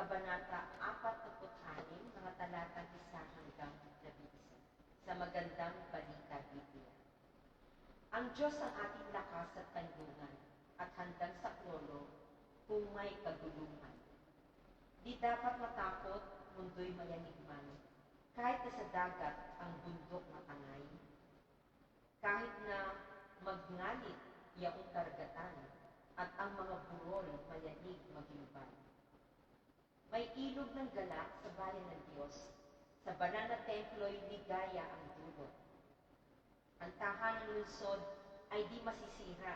Kabanata 46, mga talata 1 hanggang 11, sa Magandang Balita Biblia. Ang Diyos ang ating lakas at kanlungan, at handang saklolo kung may kaguluhan. Di dapat matakot, mundo'y mayanigman, kahit na sa dagat ang bundok matangay. Kahit na magngalit yaong karagatan, at ang mga burol mayanig magluban. May ilog ng galak sa bayan ng Diyos, sa banal na templo'y ligaya ang dulot. Ang tahanan ng lungsod ay di masisira,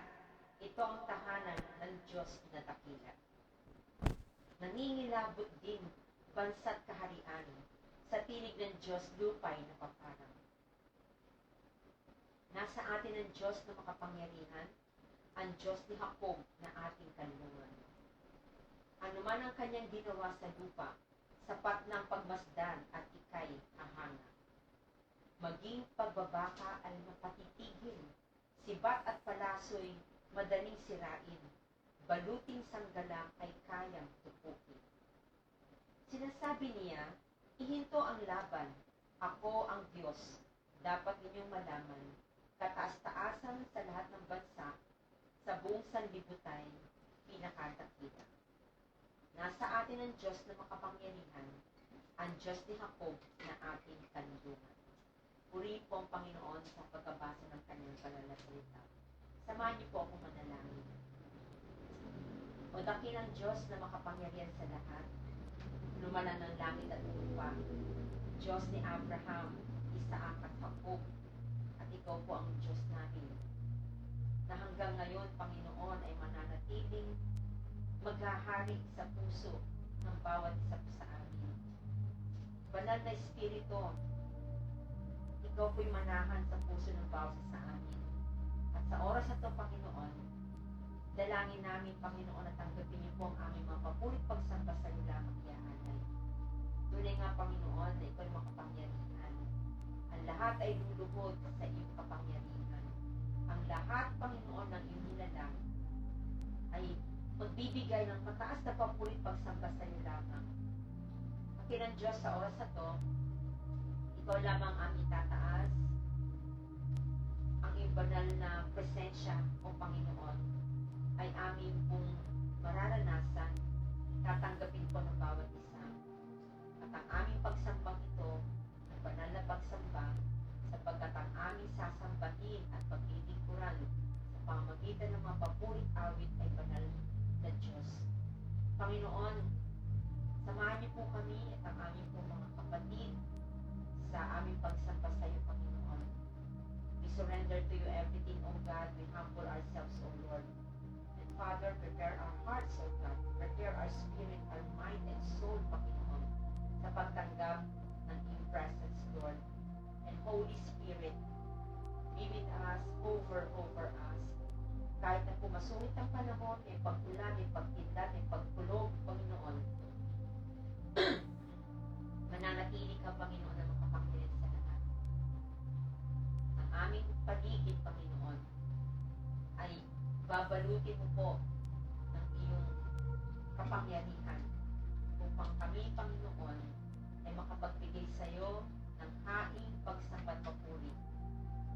ito ang tahanan ng Diyos na dakila. Nangingilabot din bansa't kaharian, sa tinig ng Diyos lupa'y napaparang. Nasa atin ang Diyos na makapangyarihan, ang Diyos ni Jacob na ating kanlungan. Ano man ang kanyang ginawa sa lupa, sapat ng pagmasdan at ika'y ahanga. Maging pagbabaka ay mapatitigil, sibat at palasoy madaling sirain, baluting sanggala ay kayang tupukin. Sinasabi niya, ihinto ang laban, ako ang Diyos, dapat ninyong malaman, kataas-taasan sa lahat ng bansa, sa buong sanlibutan, pinakadakila. Nasa atin ang Diyos na makapangyarihan, ang Diyos ni Jacob na ating kanlungan. Purihin po ang Panginoon sa pagkabasa ng kanyang banal na salita. Samahan niyo po ako manalangin. O dakilang Diyos na makapangyarihan sa lahat, lumala ng langit at lupa, Diyos ni Abraham, Isaac at Jacob, at ikaw po ang Diyos namin, na hanggang ngayon, Panginoon, ay mananatiling maghahari sa puso ng bawat isa po sa amin. Banal na Espiritu, ikaw po'y manahan sa puso ng bawat isa sa amin. At sa oras na ito, Panginoon, dalangin namin, Panginoon, at tanggapin niyo po ang aming mga papurit pagsamba sa iyo lamang iyaanay. Tunay nga, Panginoon, na ikaw ay makapangyarihan. Ang lahat ay luluhod sa iyong kapangyarihan. Ang lahat, Panginoon, ng iyong nilalang ay magbibigay ng mataas na papurit pagsamba sa iyo lamang. Akin ang Diyos sa oras na to, ikaw lamang aming tataas, ang iyong banal na presensya, o Panginoon, ay aming pong mararanasan, tatanggapin po ng bawat isa. At ang aming pagsambang ito, ang banal na pagsamba, sapagkat ang aming sasambahin at paglilingkuran sa pamamagitan ng mga papurit awit ay banal na Diyos. Panginoon, samahan niyo po kami at ang aming po mga kapatid sa aming pagsamba sa iyo, Panginoon. We surrender to you everything, O God. We humble ourselves, O Lord. And Father, prepare our hearts, O God. Prepare our spirit, our mind, and soul, Panginoon, sa pagtanggap ng iyong presence, Lord. And Holy Spirit, be with us, over us. Kahit na pumasungit ang panahon, may pag-ulan, may pagtinda, may pagkulog, Panginoon, mananatili ka, Panginoon, na makapangyarihan sa lahat. Ang aming paligid, Panginoon, ay babalutin mo po ng iyong kapangyarihan upang kami, Panginoon, ay makapagbigay sa iyo ng haing pagsambat papuri.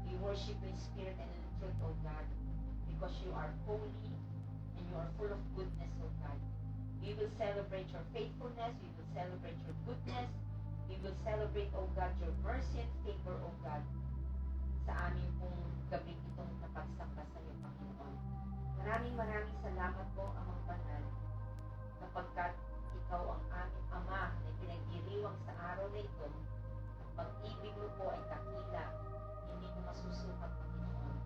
We worship you in spirit and in truth, O God, because you are holy and you are full of goodness, O God. We will celebrate your faithfulness, we will celebrate your goodness, we will celebrate, O God, your mercy and favor, O God, sa aming pong gabi itong napagsamba sa iyo, Panginoon. Maraming salamat po, Amang Banal, kapagkat ikaw ang aming Ama na pinagdiriwang sa araw na ito. Ang pag-ibig mo po ay dakila, hindi mo masusukat, Panginoon.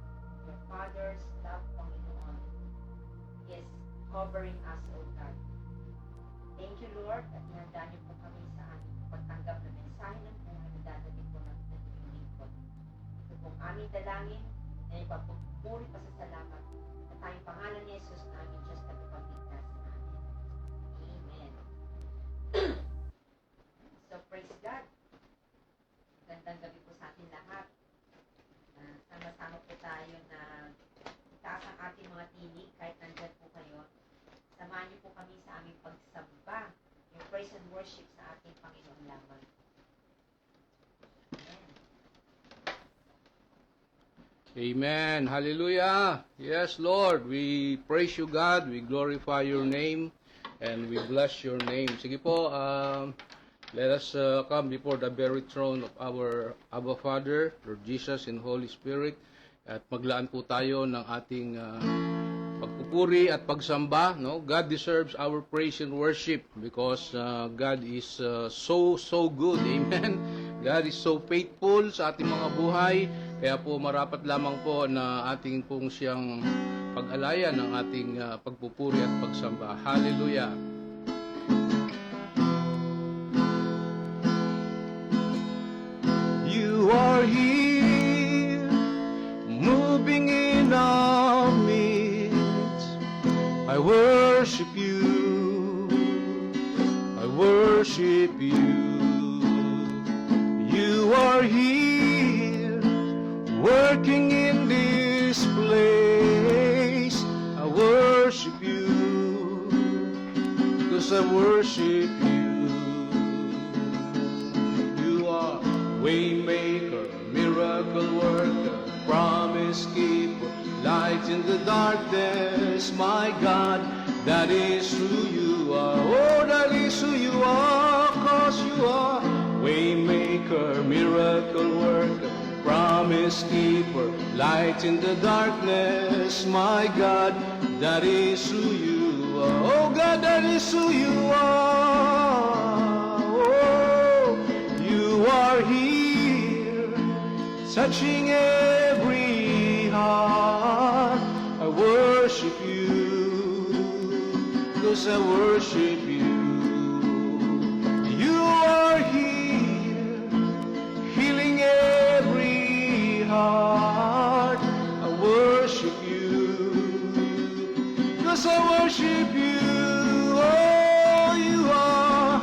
Your Father's love, Panginoon, is covering us, O God. Thank you, Lord, at ihanda niyo po kami sa aming pagtanggap ng mensahe ng buhay na dadating po ng inyong lingkod. Ito pong aming dalangin na ipagpupuri pa sa salamat at tayong pangalan ni Jesus na aming Diyos na ipagligtas namin. Amen. So, praise God. Gandang gabi po sa ating lahat. Sama-sama po tayo na itaas ang ating mga tinig kahit nandyan po kayo. Samahan niyo po kami sa aming pagsamba. Yung praise worship sa ating Panginoon lamang. Amen. Hallelujah. Yes, Lord. We praise you, God. We glorify your name. And we bless your name. Sige po, let us come before the very throne of our Abba Father, Lord Jesus, and Holy Spirit. At maglaan po tayo ng ating pagpupuri at pagsamba. No? God deserves our praise and worship because God is so good. Amen. God is so faithful sa ating mga buhay. Kaya po marapat lamang po na ating pong siyang pag-alayan ng ating pagpupuri at pagsamba. Hallelujah. You are here, moving in our midst. I worship you. I worship you. You are here, working in this place. I worship you, because I worship you. You are waymaker, miracle worker, promise keeper, light in the darkness. My God, that is who you are. Oh, that is who you are, 'cause you are waymaker, miracle worker, promise keeper, light in the darkness. My God, that is who you are. Oh God, that is who you are. Oh, you are here, touching every heart. I worship you, 'cause I worship you. You are here, healing every heart. I worship you, 'cause I worship you. Oh, you are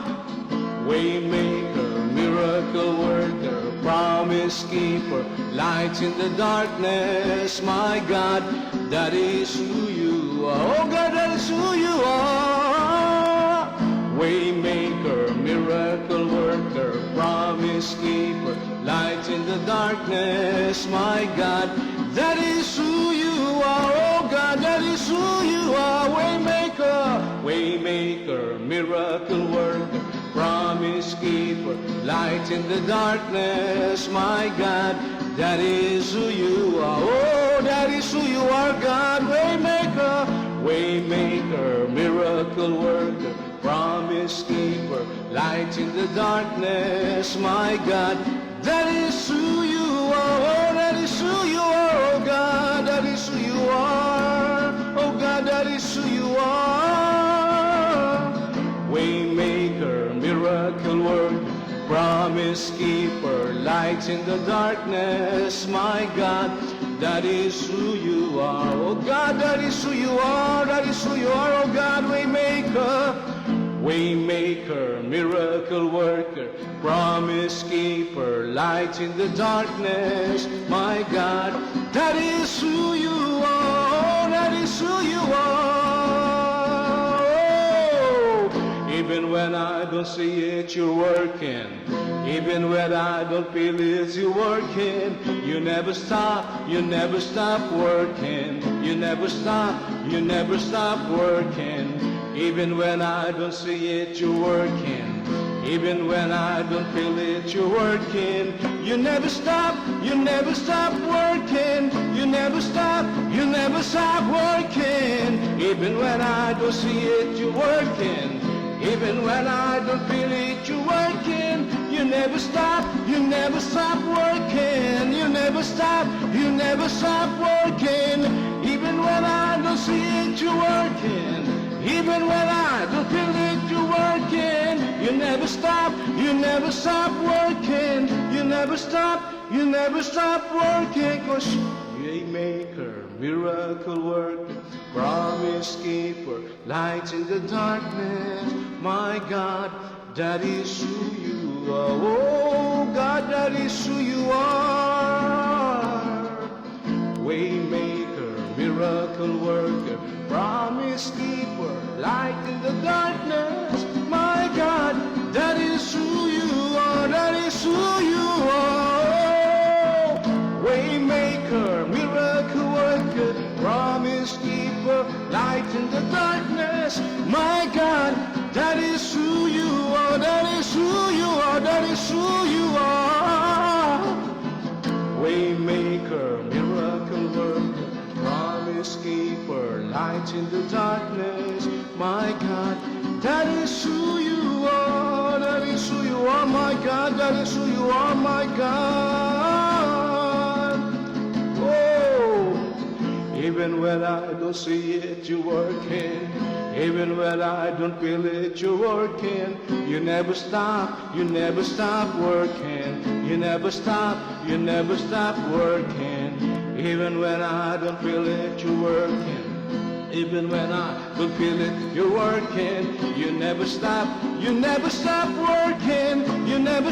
waymaker, miracle worker, promise keeper, light in the darkness. My God, that is who you are. Oh God, that is who you are. Waymaker, miracle worker, promise keeper, light in the darkness. My God, that is who you are. Oh God, that is who you are. Waymaker, waymaker, miracle worker, promise keeper, light in the darkness. My God, that is who you are. Oh, that is who you are, God. Waymaker, waymaker, miracle worker, promise keeper, light in the darkness. My God, that is who you are. Oh, that is who you are. Oh God, that is who you are. Oh God, that is who you are. Waymaker, miracle worker, promise keeper, light in the darkness. My God, that is who you are. Oh God, that is who you are. That is who you are. Oh God, waymaker, waymaker, miracle worker, promise keeper, light in the darkness. My God, that is who you are. Oh, that is who you are. Oh, even when I don't see it, you're working. Even when I don't feel it, you're working. You never stop working. You never stop working. Even when I don't see it, you're working. Even when I don't feel it, you're working. You never stop working. You never stop working. Even when I don't see it, you're working. Even when I don't feel it, you're working. You never stop working. You never stop working. Even when I don't see it, you're working. Even when I don't feel it, you're working. You never stop working. You never stop working. 'Cause waymaker, miracle worker, promise keeper, light in the darkness. My God, that is who you are. Oh God, that is who you are. Waymaker, miracle worker, promise keeper, light in the darkness. My God, my God, that is who you are, that is who you are, that is who you are. Waymaker, miracle worker, promise keeper, light in the darkness, my God, that is who you are, that is who you are, my God, that is who you are, my God. Oh, even when I don't see it, you're working. Even when I don't feel it, you're working. You never stop working. You never stop working. Even when I don't feel it, you're working. Even when I don't feel it, you're working. You never stop working. You never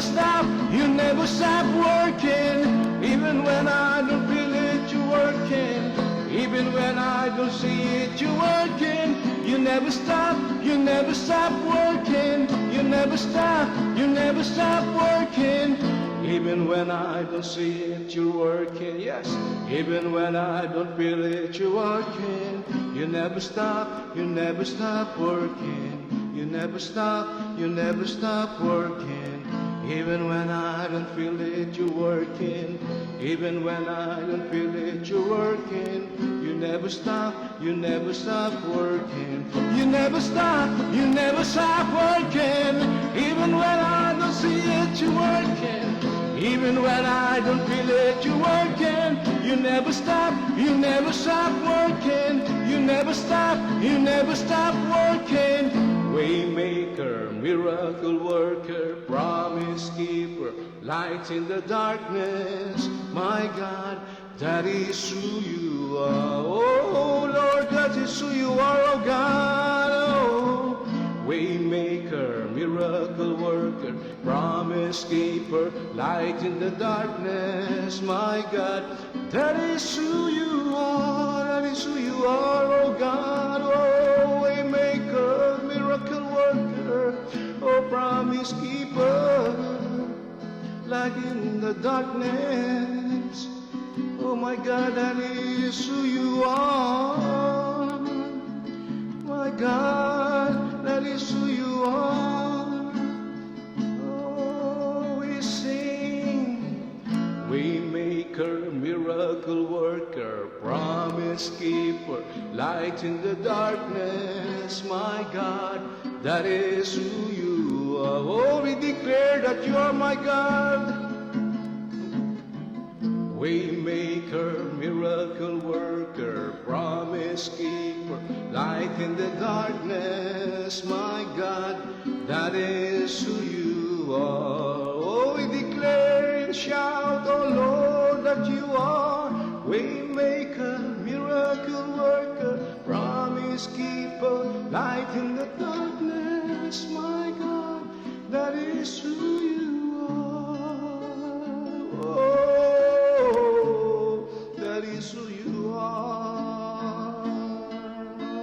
stop working. Even when I don't feel it, you're working. Even when I don't see it, you're working. You never stop working. You never stop working. Even when I don't see it, you're working. Yes. Even when I don't feel it, you're working. You never stop working. You never stop working. Even when I don't feel it, you're working. Even when I don't feel it, you're working. You never stop working. You never stop working. Even when I don't see it, you're working. Even when I don't feel it, you're working. You never stop working. You never stop working. Waymaker, miracle worker, promise keeper, light in the darkness, my God, that is who you are. Oh Lord, that is who you are, oh God. Oh, Waymaker, miracle worker, promise keeper, light in the darkness, my God, that is who you are, that is who you are, oh God. Oh, Waymaker, miracle worker, oh, promise keeper, light in the darkness, oh my God, that is who you are, my God, that is who you are. Oh, we sing, Waymaker, miracle worker, promise keeper, light in the darkness, my God, that is who you are. Oh, we declare that you are my God. Waymaker, miracle worker, promise keeper, light in the darkness, my God, that is who you are. Oh, we declare and shout, oh Lord, that you are Waymaker, miracle worker, promise keeper, light in the darkness, my God, that is who you are. Oh, that is who you are.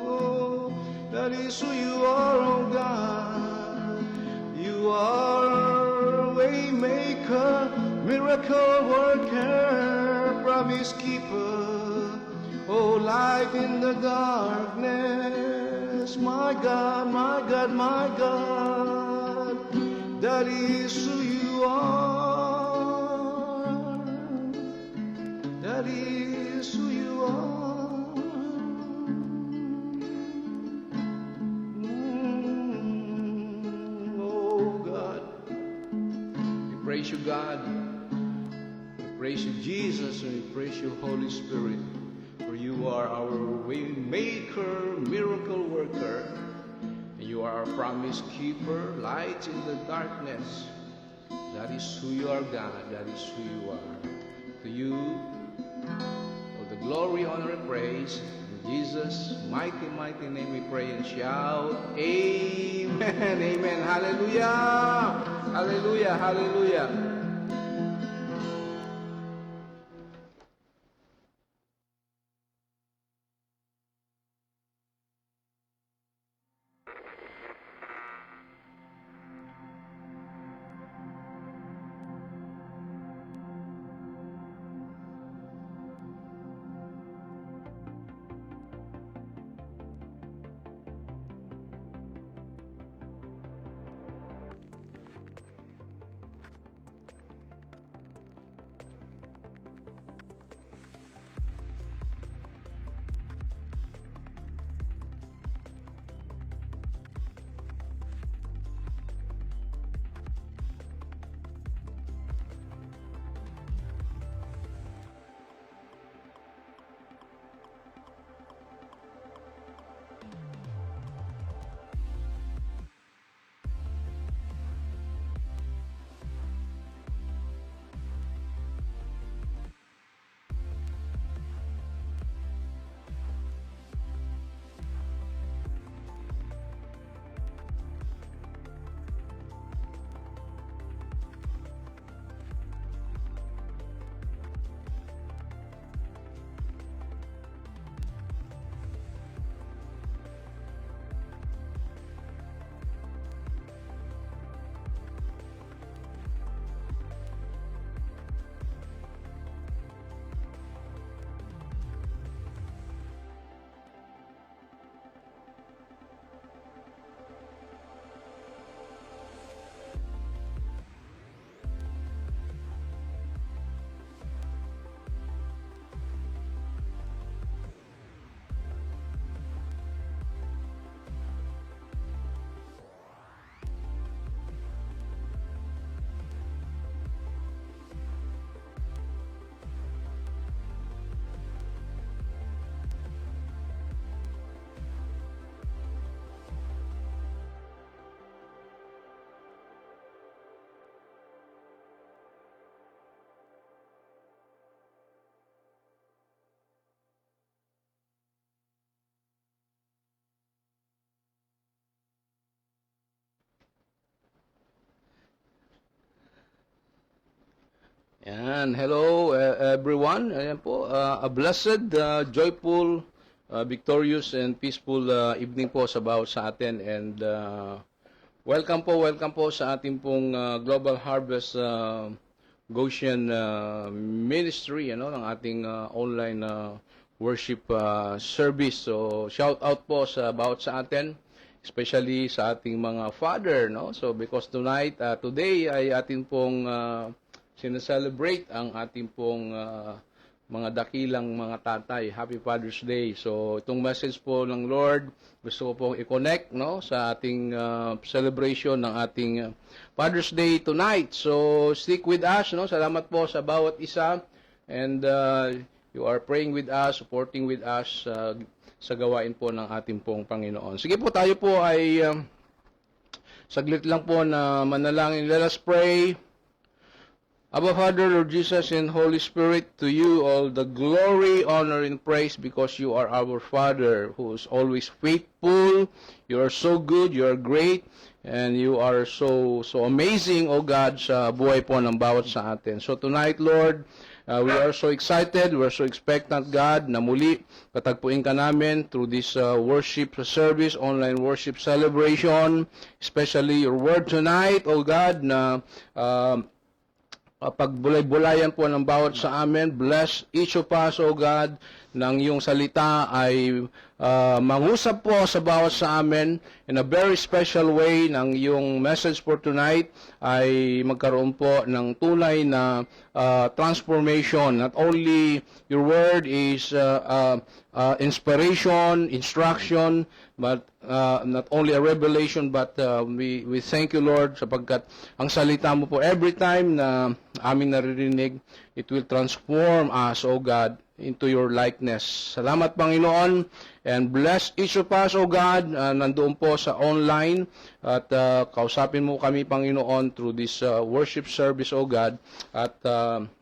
Oh, that is who you are, oh God. You are Waymaker, miracle worker, promise keeper, oh, light in the darkness, my God, my God, my God, that is who you are, that is who you are. Oh God, we praise you, God. We praise you, Jesus, and we praise you, Holy Spirit, for you are our way maker, miracle worker, and you are our promise keeper, light in the darkness. That is who you are, God. That is who you are. To you, all the glory, honor, and praise. In Jesus' mighty, mighty name we pray and shout, Amen, Amen. Hallelujah, Hallelujah, Hallelujah. Ayan, hello everyone. Ayan po, a blessed, joyful, victorious and peaceful evening po sa bawat sa atin, and welcome po sa ating pong Global Harvest Goshen Ministry, ng ating online worship service. So shout out po sa bawat sa atin, especially sa ating mga father, no? So because today ay ating pong sineselebrate ang ating pong mga dakilang mga tatay. Happy Father's Day. So itong message po ng Lord, gusto ko pong i-connect, no, sa ating celebration ng ating Father's Day tonight. So stick with us, no. Salamat po sa bawat isa, and you are praying with us, supporting with us sa gawain po ng ating pong Panginoon. Sige po, tayo po ay saglit lang po na manalangin. Let us pray. Abba Father, Lord Jesus, and Holy Spirit, to you all the glory, honor, and praise, because you are our Father who is always faithful. You are so good, you are great, and you are so amazing, O God, sa buhay po ng bawat sa atin. So tonight, Lord, we are so excited, we are so expectant, God, na muli katagpuin ka namin through this worship service, online worship celebration, especially your word tonight, O God, na pagbulay-bulayan po ng bawat sa amin. Bless each of us, O God, nang yung salita ay mangusap po sa bawat sa amin in a very special way. Nang yung message for tonight ay magkaroon po ng tunay na transformation. Not only your word is inspiration, instruction, but not only a revelation, but we thank you, Lord, sapagkat ang salita mo po every time na aming naririnig, it will transform us, O God, into your likeness. Salamat, Panginoon, and bless each of us, O God, nandoon po sa online, at kausapin mo kami, Panginoon, through this worship service, O God, at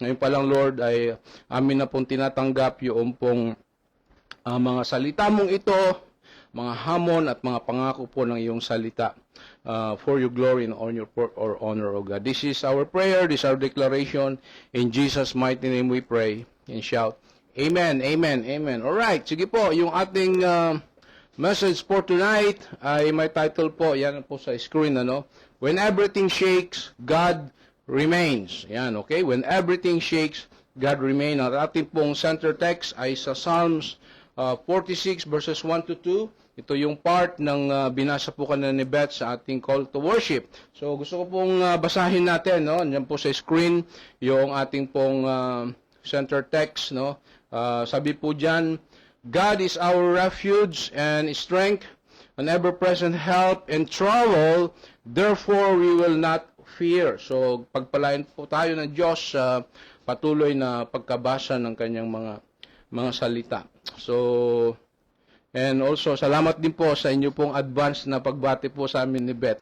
ngayon pa lang, Lord, ay amin na pong tinatanggap yung pong mga salita mong ito, mga hamon at mga pangako po ng iyong salita, for your glory and honor, O God. This is our prayer, this is our declaration. In Jesus' mighty name we pray and shout, Amen, Amen, Amen. Alright, sige po, yung ating message for tonight ay may title po, yan po sa screen, When Everything Shakes, God Remains. Yan, okay? When everything shakes, God remains. Ang ating pong center text ay sa Psalms 46 verses 1 to 2. Ito yung part ng binasa po kanina ni Beth sa ating call to worship. So gusto ko pong basahin natin, Nandiyan po sa screen yung ating pong center text, sabi po diyan, God is our refuge and strength, an ever-present help in trouble, therefore we will not fear. So pagpalain po tayo ng Diyos sa patuloy na pagkabasa ng kanyang mga salita. So, and also, salamat din po sa inyo pong advance na pagbati po sa amin ni Beth.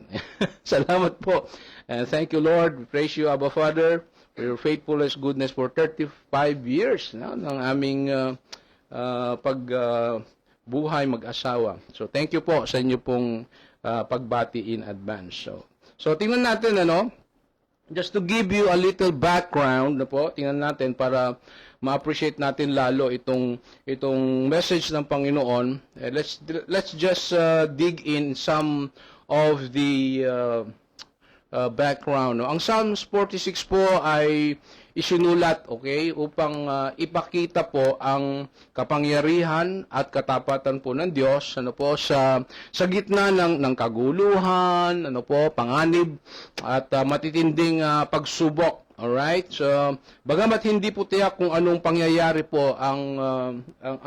Salamat po. And thank you, Lord. We praise you, Abba Father, for your faithfulness, goodness for 35 years ng aming pagbuhay mag-asawa. So, thank you po sa inyo pong pagbati in advance. So tingnan natin, just to give you a little background, tingnan natin para ma-appreciate natin lalo itong message ng Panginoon. Let's just dig in some of the background. Ang Psalms 46 po ay isinulat, upang ipakita po ang kapangyarihan at katapatan po ng Diyos, sa gitna ng kaguluhan, panganib at matitinding pagsubok. Alright? So, bagamat hindi po tiyak kung anong pangyayari po ang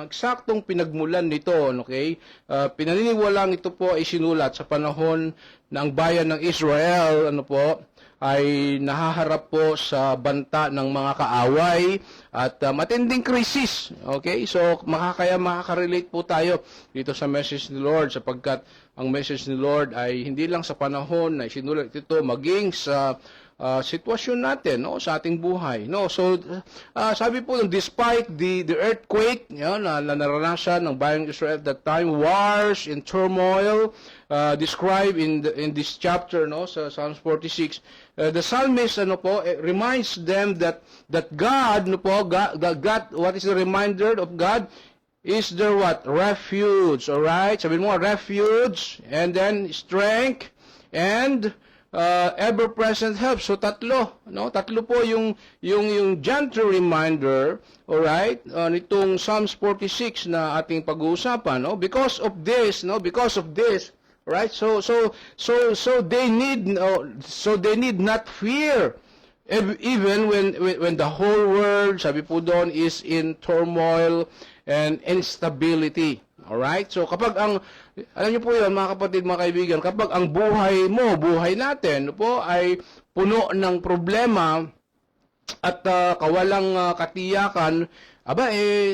eksaktong pinagmulan nito, pinaniniwalang ito po ay sinulat sa panahon ng bayan ng Israel, ay nahaharap po sa banta ng mga kaaway at matinding krisis. Okay? So, makaka-relate po tayo dito sa message ni Lord, sapagkat ang message ni Lord ay hindi lang sa panahon na isinulat ito, maging sa sitwasyon natin, no, sa ating buhay, no. So sabi po, despite the earthquake, na naranasan ng bayang Israel at that time, wars and turmoil described in this chapter, no, sa Psalms 46, the psalmist reminds them that God, no po, God, what is the reminder of God? Is there what? Refuge, all right? Sabi mo, refuge, and then strength, and ever-present help. So tatlo, no? Tatlo po yung gentle reminder, all right? Nitong Psalms 46 na ating pag-uusapan, no? Because of this, right? So they need not fear. Even when the whole world, sabi po doon, is in turmoil and instability. Alright? So kapag alam niyo po yun, mga kapatid, mga kaibigan, kapag ang buhay natin po ay puno ng problema at kawalang katiyakan,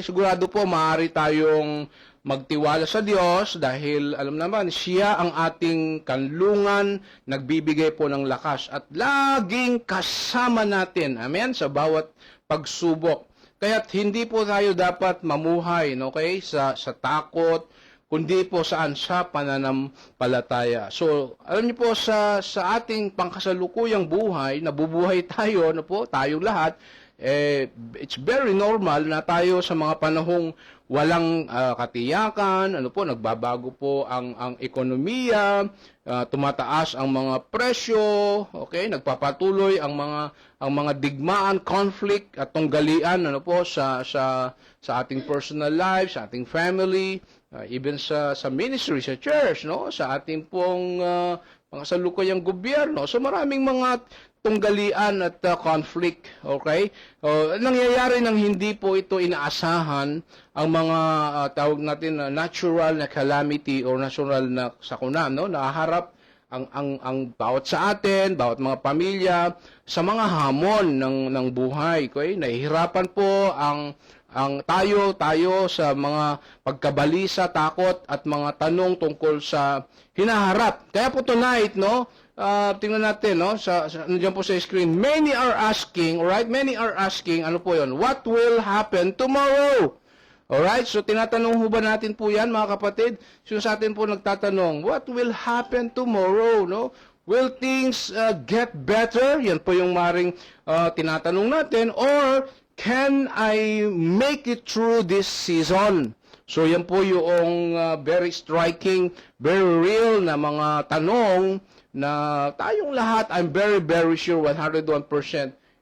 sigurado po maaari tayong magtiwala sa Diyos dahil alam naman, siya ang ating kanlungan, nagbibigay po ng lakas at laging kasama natin, amen, sa bawat pagsubok. Kaya't hindi po tayo dapat mamuhay, okay, sa takot, kundi po sa pananampalataya. So, alam niyo po, sa ating pangkasalukuyang buhay, nabubuhay tayo, tayong lahat, it's very normal na tayo sa mga panahong walang katiyakan, nagbabago po ang ekonomiya, tumataas ang mga presyo, okay, nagpapatuloy ang mga digmaan, conflict at tunggalian sa ating personal life, sa ating family, even sa ministry, sa church, no, sa ating pong mga salukuyang gobyerno. So maraming mga tunggalian at conflict, okay? Nangyayari nang hindi po ito inaasahan ang mga tawag natin na natural na calamity or natural na sakuna, no? Nahaharap ang bawat sa atin, bawat mga pamilya sa mga hamon ng buhay, okay? Nahihirapan po ang tayo sa mga pagkabalisa, takot at mga tanong tungkol sa hinaharap. Kaya po tonight, no, tingnan natin, no, nandiyan po sa screen, many are asking, alright, ano po yon? What will happen tomorrow? Alright, so tinatanong ho ba natin po yan, mga kapatid? Sino sa atin po nagtatanong, what will happen tomorrow, no? Will things get better? Yan po yung maring tinatanong natin. Or can I make it through this season? So yan po yung very striking, very real na mga tanong na tayong lahat, I'm very, very sure, 101%,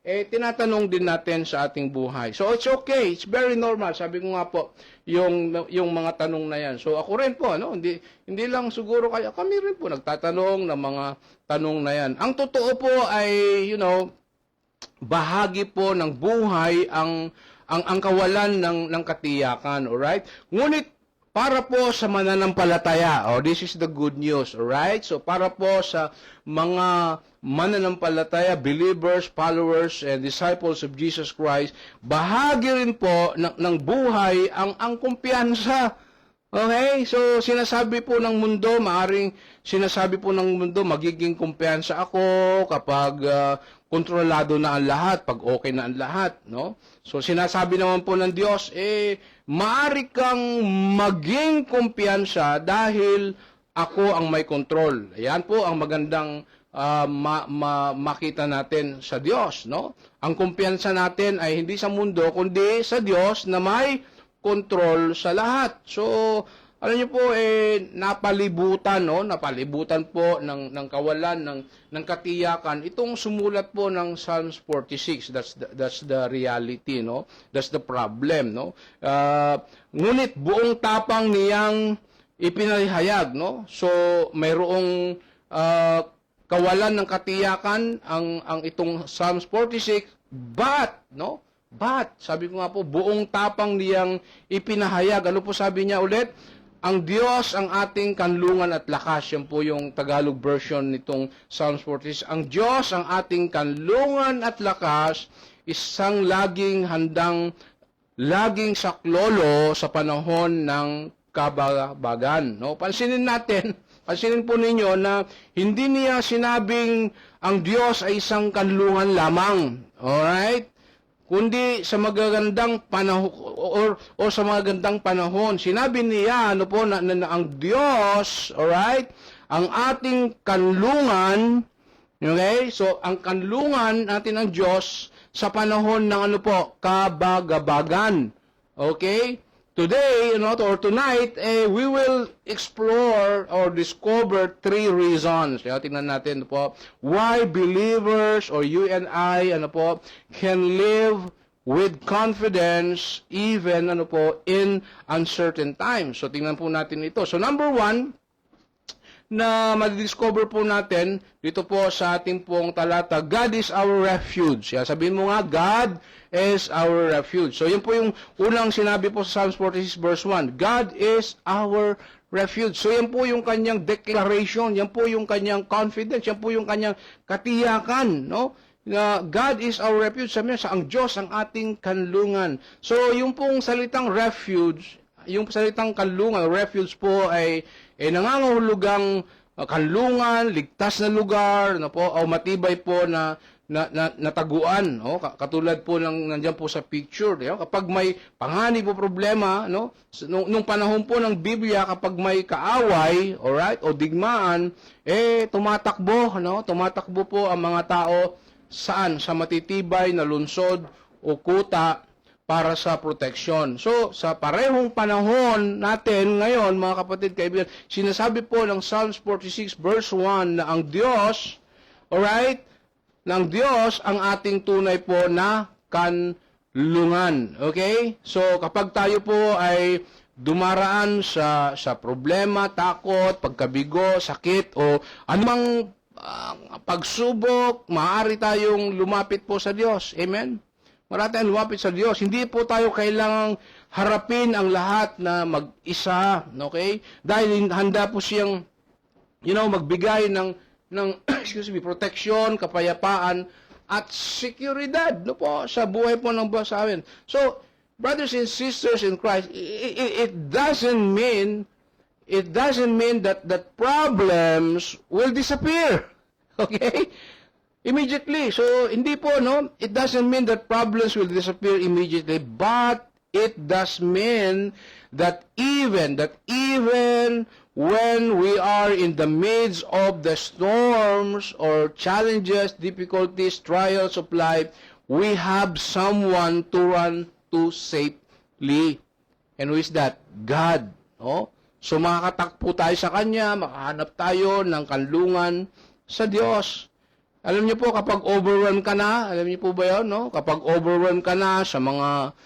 tinatanong din natin sa ating buhay. So it's okay, it's very normal. Sabi ko nga po, yung mga tanong na yan. So ako rin po, hindi lang siguro kami rin po nagtatanong ng mga tanong na yan. Ang totoo po ay, bahagi po ng buhay ang kawalan ng katiyakan, alright? Ngunit para po sa mananampalataya, this is the good news, alright? So para po sa mga mananampalataya, believers, followers, and disciples of Jesus Christ, bahagi rin po ng buhay ang kumpiyansa. Okay? So sinasabi po ng mundo, magiging kumpiyansa ako kapag kontrolado na ang lahat, pag okay na ang lahat, no? So sinasabi naman po ng Diyos, maaari kang maging kumpiyansa dahil ako ang may control. Ayan po ang magandang makita natin sa Diyos, no? Ang kumpiyansa natin ay hindi sa mundo, kundi sa Diyos na may control sa lahat. So, alam niyo po, napalibutan po ng kawalan ng katiyakan itong sumulat po ng Psalms 46. That's the reality, no? That's the problem, no? Ngunit buong tapang niyang ipinahayag, no? So mayroong kawalan ng katiyakan ang itong Psalms 46, but sabi ko nga po, buong tapang niyang ipinahayag. Ano po sabi niya ulit? Ang Diyos ang ating kanlungan at lakas. Yan po yung Tagalog version nitong Psalms 46. Ang Diyos ang ating kanlungan at lakas, isang laging saklolo sa panahon ng kababagan. No? Pansinin natin pansinin po ninyo na hindi niya sinabing ang Diyos ay isang kanlungan lamang. Alright? Kundi sa magagandang panahon or sa magagandang panahon. Sinabi niya ano po na ang Diyos, alright, ang ating kanlungan, okay? So ang kanlungan natin ng Diyos sa panahon ng ano po, kabagabagan. Okay? Today, or tonight, we will explore or discover 3 reasons. Kaya tingnan natin po, why believers or you and I, can live with confidence even, in uncertain times. So tingnan po natin ito. So number 1, na madidiscover po natin dito po sa ating pong talata, God is our refuge. Yan, sabihin mo nga, God is our refuge. So, yun po yung unang sinabi po sa Psalms 46 verse 1. God is our refuge. So, yan po yung kanyang declaration, yan po yung kanyang confidence, yan po yung kanyang katiyakan, no? Na God is our refuge. Sabi niya, ang Diyos ang ating kanlungan. So, yung pong salitang refuge, yung salitang kanlungan, refuge po ay nangangahulugang kanlungan, ligtas na lugar, o matibay po na nataguan, katulad po ng nandiyan po sa picture, kapag may panganib o problema, nung panahon po ng Biblia, kapag may kaaway, alright, o digmaan, tumatakbo po ang mga tao saan? Sa matitibay na lungsod o kuta para sa proteksyon. So, sa parehong panahon natin ngayon, mga kapatid, kaibigan, sinasabi po ng Psalms 46 verse 1 na ang Diyos, alright, ng Diyos ang ating tunay po na kanlungan. Okay? So, kapag tayo po ay dumaraan sa problema, takot, pagkabigo, sakit, o anumang pagsubok, maaari tayong lumapit po sa Diyos. Amen? Marami tayong lumapit sa Diyos. Hindi po tayo kailangang harapin ang lahat na mag-isa, okay? Dahil handa po siyang, magbigay ng protection, kapayapaan, at seguridad, po, sa buhay po ng buwan sa amin. So, brothers and sisters in Christ, it doesn't mean that problems will disappear. Okay? Immediately. So, hindi po, it doesn't mean that problems will disappear immediately, but it does mean that even when we are in the midst of the storms or challenges, difficulties, trials of life, we have someone to run to safely. And who is that? God. So, makakatakpo tayo sa Kanya, makahanap tayo ng kanlungan sa Diyos. Alam niyo po, kapag overrun ka na, alam niyo po ba yun, Kapag overrun ka na sa mga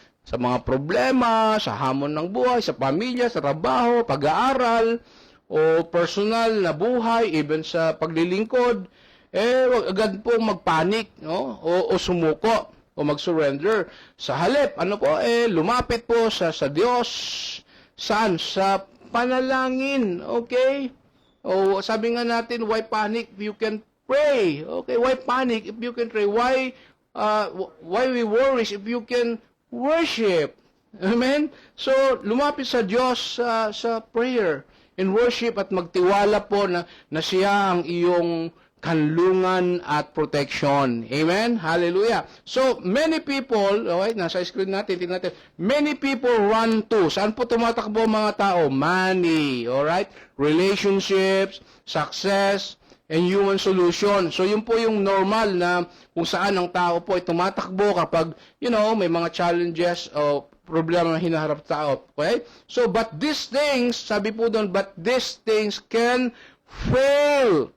problema, sa hamon ng buhay, sa pamilya, sa trabaho, pag-aaral, o personal na buhay, even sa paglilingkod, wag agad po magpanik, o sumuko, o mag-surrender. Sa halip, lumapit po sa Diyos. Saan? Sa panalangin, okay? O sabi nga natin, why panic if you can pray? Okay, why panic if you can pray? Why we worry if you can worship? Amen? So, lumapit sa Diyos sa prayer and worship at magtiwala po na siya ang iyong kanlungan at protection. Amen? Hallelujah. So, many people, okay, nasa screen natin, tingnan natin, many people run to. Saan po tumatakbo mga tao? Money, alright? Relationships, success, and human solution. So, yun po yung normal na kung saan ang tao po ay tumatakbo kapag, may mga challenges o problema na hinaharap tao. Okay? So, but these things, sabi po doon, but these things can fail.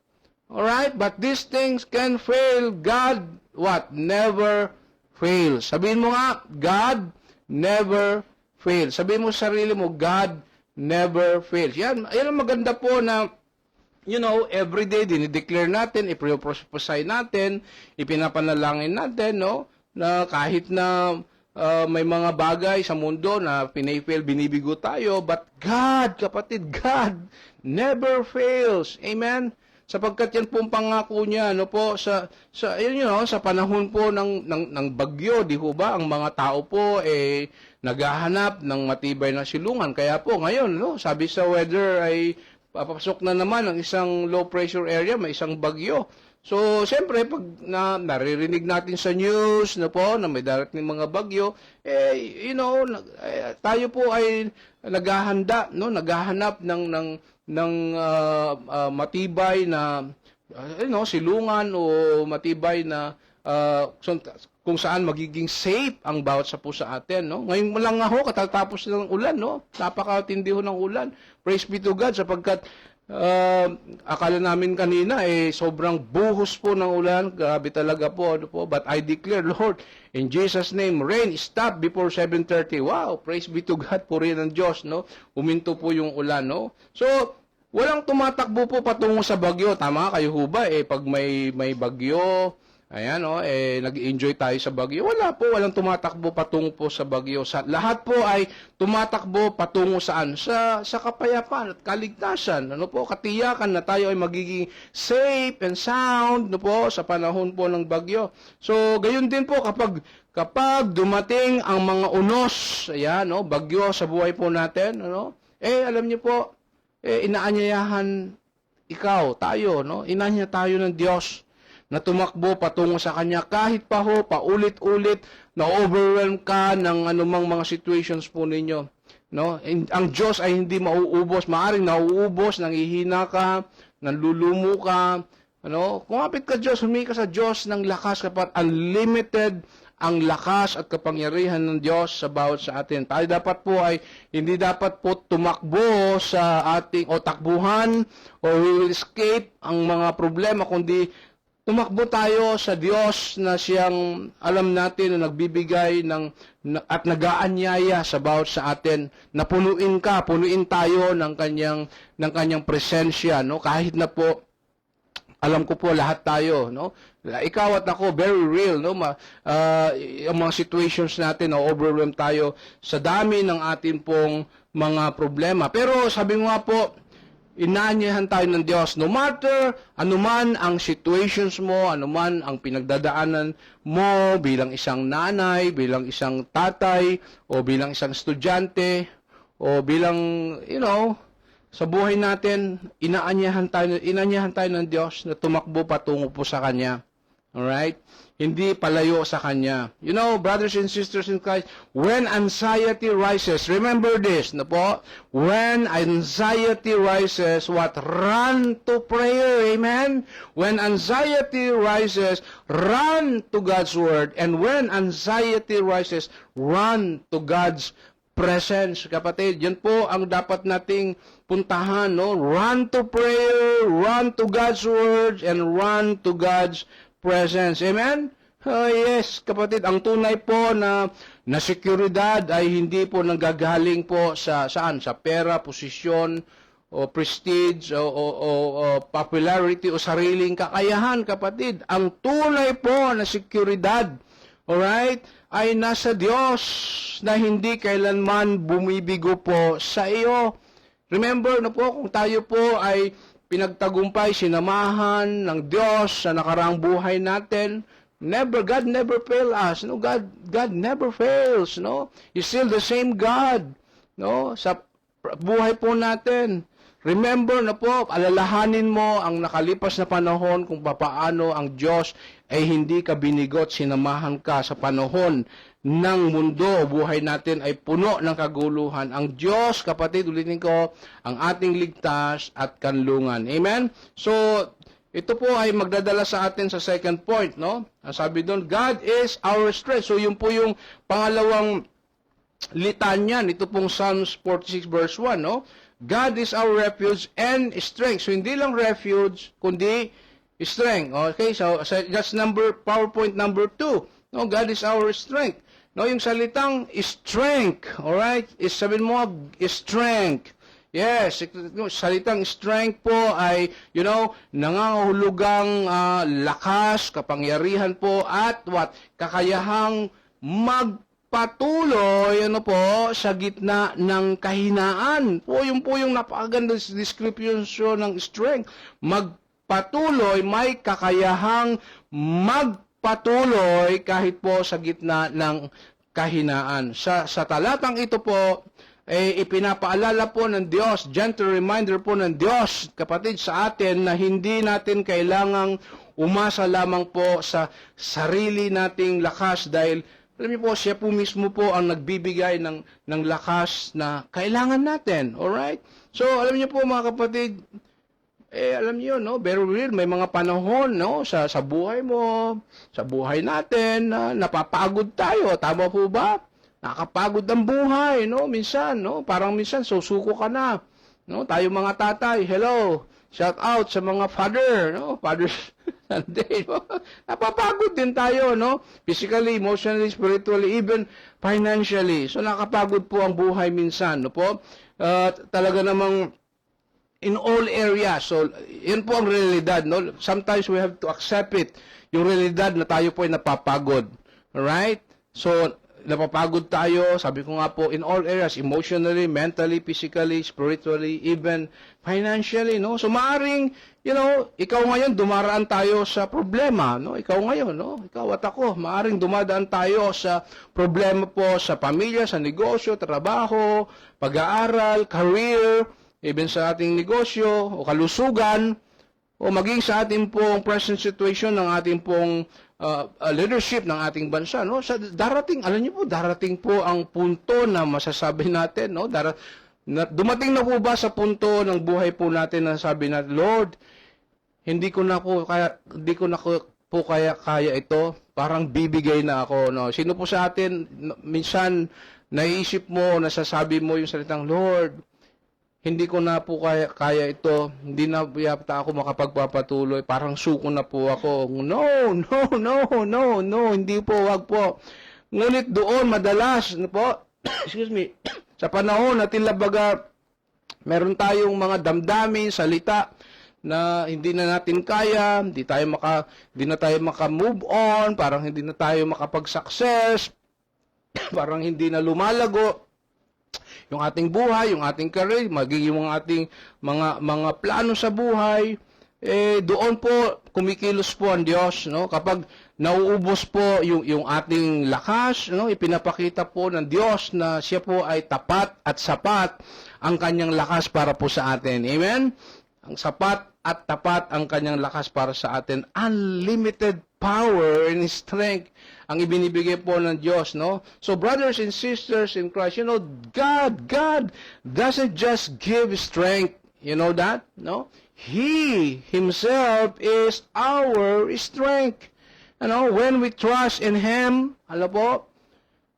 Alright? But these things can fail. God, what? Never fails. Sabihin mo nga, God never fails. Sabihin mo sa sarili mo, God never fails. Yan ang maganda po na every day dinideclare natin, iprophesy natin, ipinapanalangin natin, na kahit na may mga bagay sa mundo na pinafail, binibigo tayo, but God, kapatid, God never fails. Amen? Sapagkat yan pong pangako niya, sa panahon po ng bagyo, di ho ba, ang mga tao po naghahanap ng matibay na silungan. Kaya po ngayon, sabi sa weather ay papasok na naman ang isang low pressure area, may isang bagyo. So, siyempre, pag naririnig natin sa news na po na may darating mga bagyo, tayo po ay naghahanda, no, naghahanap ng matibay na silungan o matibay na kung saan magiging safe ang bawat sa po sa atin, no? Ngayon lang nga ho, katatapos ng ulan, no? Napakatindi ho ng ulan. Praise be to God, sapagkat akala namin kanina, sobrang buhos po ng ulan. Grabe talaga po, ano po. But I declare, Lord, in Jesus' name, rain, stop before 7:30. Wow, praise be to God, purihin ng Diyos, no? Uminto po yung ulan, no? So, walang tumatakbo po patungo sa bagyo. Tama kayo ho ba? Pag may bagyo, ayan, nag-enjoy tayo sa bagyo. Wala po, walang tumatakbo patungo po sa bagyo. Lahat po ay tumatakbo patungo saan? Sa kapayapaan at kaligtasan. Ano po, katiyakan na tayo ay magiging safe and sound, no po, sa panahon po ng bagyo. So, gayon din po kapag dumating ang mga unos, ayan, bagyo sa buhay po natin, alam niyo po, inaanyayahan tayo, inaanya tayo ng Diyos na tumakbo patungo sa Kanya kahit pa ho, paulit-ulit na overwhelm ka ng anumang mga situations po ninyo. No? Ang Diyos ay hindi mauubos, maaring nauubos, nanghihina ka, nanlulumo ka. Kumapit ka Diyos, humingi ka sa Diyos ng lakas kapag unlimited ang lakas at kapangyarihan ng Diyos sa bawat sa atin. Tayo dapat po ay hindi dapat po tumakbo sa ating o takbuhan o we will escape ang mga problema, kundi tumakbo tayo sa Diyos na siyang alam natin na nagbibigay at nag-aanyaya sa bawat sa atin na punuin tayo ng kanyang presensya, no? Kahit na po alam ko po lahat tayo, no? Ikaw at ako very real, no? Ang mga situations natin na overwhelm tayo sa dami ng atin pong mga problema. Pero sabi nga po, inaanyahan tayo ng Diyos. No matter anuman ang situations mo, anuman ang pinagdadaanan mo bilang isang nanay, bilang isang tatay, o bilang isang estudyante, o bilang, sa buhay natin, inaanyahan tayo ng Diyos na tumakbo patungo po sa Kanya. Alright? Hindi palayo sa Kanya. Brothers and sisters in Christ, when anxiety rises, remember this, na po, when anxiety rises, run to prayer, amen? When anxiety rises, run to God's Word, and when anxiety rises, run to God's presence. Kapatid, yan po ang dapat nating puntahan, no? Run to prayer, run to God's Word, and run to God's presence. Amen? Yes, kapatid, ang tunay po na seguridad ay hindi po nanggagaling po sa pera, posisyon, o prestige, o popularity, o sariling kakayahan, kapatid. Ang tunay po na seguridad, alright, ay nasa Diyos na hindi kailanman bumibigo po sa iyo. Remember na po, kung tayo po ay pinagtagumpay, sinamahan ng Diyos sa nakaraang buhay natin, God never fails us. No, God never fails, no? He's still the same God, no? Sa buhay po natin. Remember na po, alalahanin mo ang nakalipas na panahon kung papaano ang Diyos ay hindi ka binigot, sinamahan ka sa panahon ng mundo. Buhay natin ay puno ng kaguluhan. Ang Diyos, kapatid, ulitin ko, ang ating ligtas at kanlungan. Amen? So, ito po ay magdadala sa atin sa second point, no? Ang sabi doon, God is our strength. So, yun po yung pangalawang litanyan. Ito pong Psalms 46 verse 1, no? God is our refuge and strength. So, hindi lang refuge, kundi strength. Okay, so that's PowerPoint number 2. No, God is our strength. No, yung salitang strength, alright? Sabihin mo, strength. Yes, salitang strength po ay, nangangahulugang lakas, kapangyarihan po, at kakayahang magpatuloy, sa gitna ng kahinaan. Yun po yung napakaganda description ng strength. Magpatuloy, may kakayahang magpatuloy kahit po sa gitna ng kahinaan. Sa talatang ito po, ipinapaalala po ng Diyos, gentle reminder po ng Diyos, kapatid, sa atin na hindi natin kailangang umasa lamang po sa sarili nating lakas dahil alam niyo po, siya po mismo po ang nagbibigay ng lakas na kailangan natin. Alright? So, alam niyo po mga kapatid, alam niyo, no, very real, may mga panahon, no, sa buhay mo, sa buhay natin, na napapagod tayo. Tama po ba? Nakakapagod ang buhay, no, minsan, no, parang minsan susuko ka na. No, tayo mga tatay, hello, shout out sa mga father, no, Father's Sunday, no? Napapagod din tayo, no? Physically, emotionally, spiritually, even financially. So, nakapagod po ang buhay minsan, no po? Talaga namang in all areas. So, yun po ang realidad, no? Sometimes we have to accept it. Yung realidad na tayo po ay napapagod. Alright? So, napapagod tayo, sabi ko nga po, in all areas, emotionally, mentally, physically, spiritually, even financially, no? So, maaring, you know, ikaw ngayon, dumaraan tayo sa problema, no? Ikaw ngayon, no? Ikaw at ako, maaring dumadaan tayo sa problema po sa pamilya, sa negosyo, trabaho, pag-aaral, career, even sa ating negosyo, o kalusugan, o maging sa ating pong present situation ng ating pong leadership ng ating bansa, no? Sa darating, alam niyo po, darating po ang punto na masasabi natin, no? Dumating na po ba sa punto ng buhay po natin na sabi natin, Lord, hindi ko na po kaya ito, parang bibigay na ako, no? Sino po sa atin minsan naiisip mo, nasasabi mo yung salitang, Lord, hindi ko na po kaya ito, hindi na yata ako makapagpapatuloy, parang suko na po ako. No, hindi po, wag po. Ngunit doon, madalas, no po, excuse me, sa panahon na baga, meron tayong mga damdamin, salita, na hindi na natin kaya, hindi na tayo maka-move on, parang hindi na tayo makapag-success, parang hindi na lumalago yung ating buhay, yung ating career, magiging yung ating mga plano sa buhay, doon po kumikilos po ang Diyos, no? Kapag nauubos po yung ating lakas, no? Ipinapakita po ng Diyos na siya po ay tapat at sapat ang kanyang lakas para po sa atin. Amen? Ang sapat at tapat ang kanyang lakas para sa atin. Unlimited power and strength ang ibinibigay po ng Diyos, no? So, brothers and sisters in Christ, you know, God doesn't just give strength. You know that? No? He Himself is our strength. You know, when we trust in Him, alam po,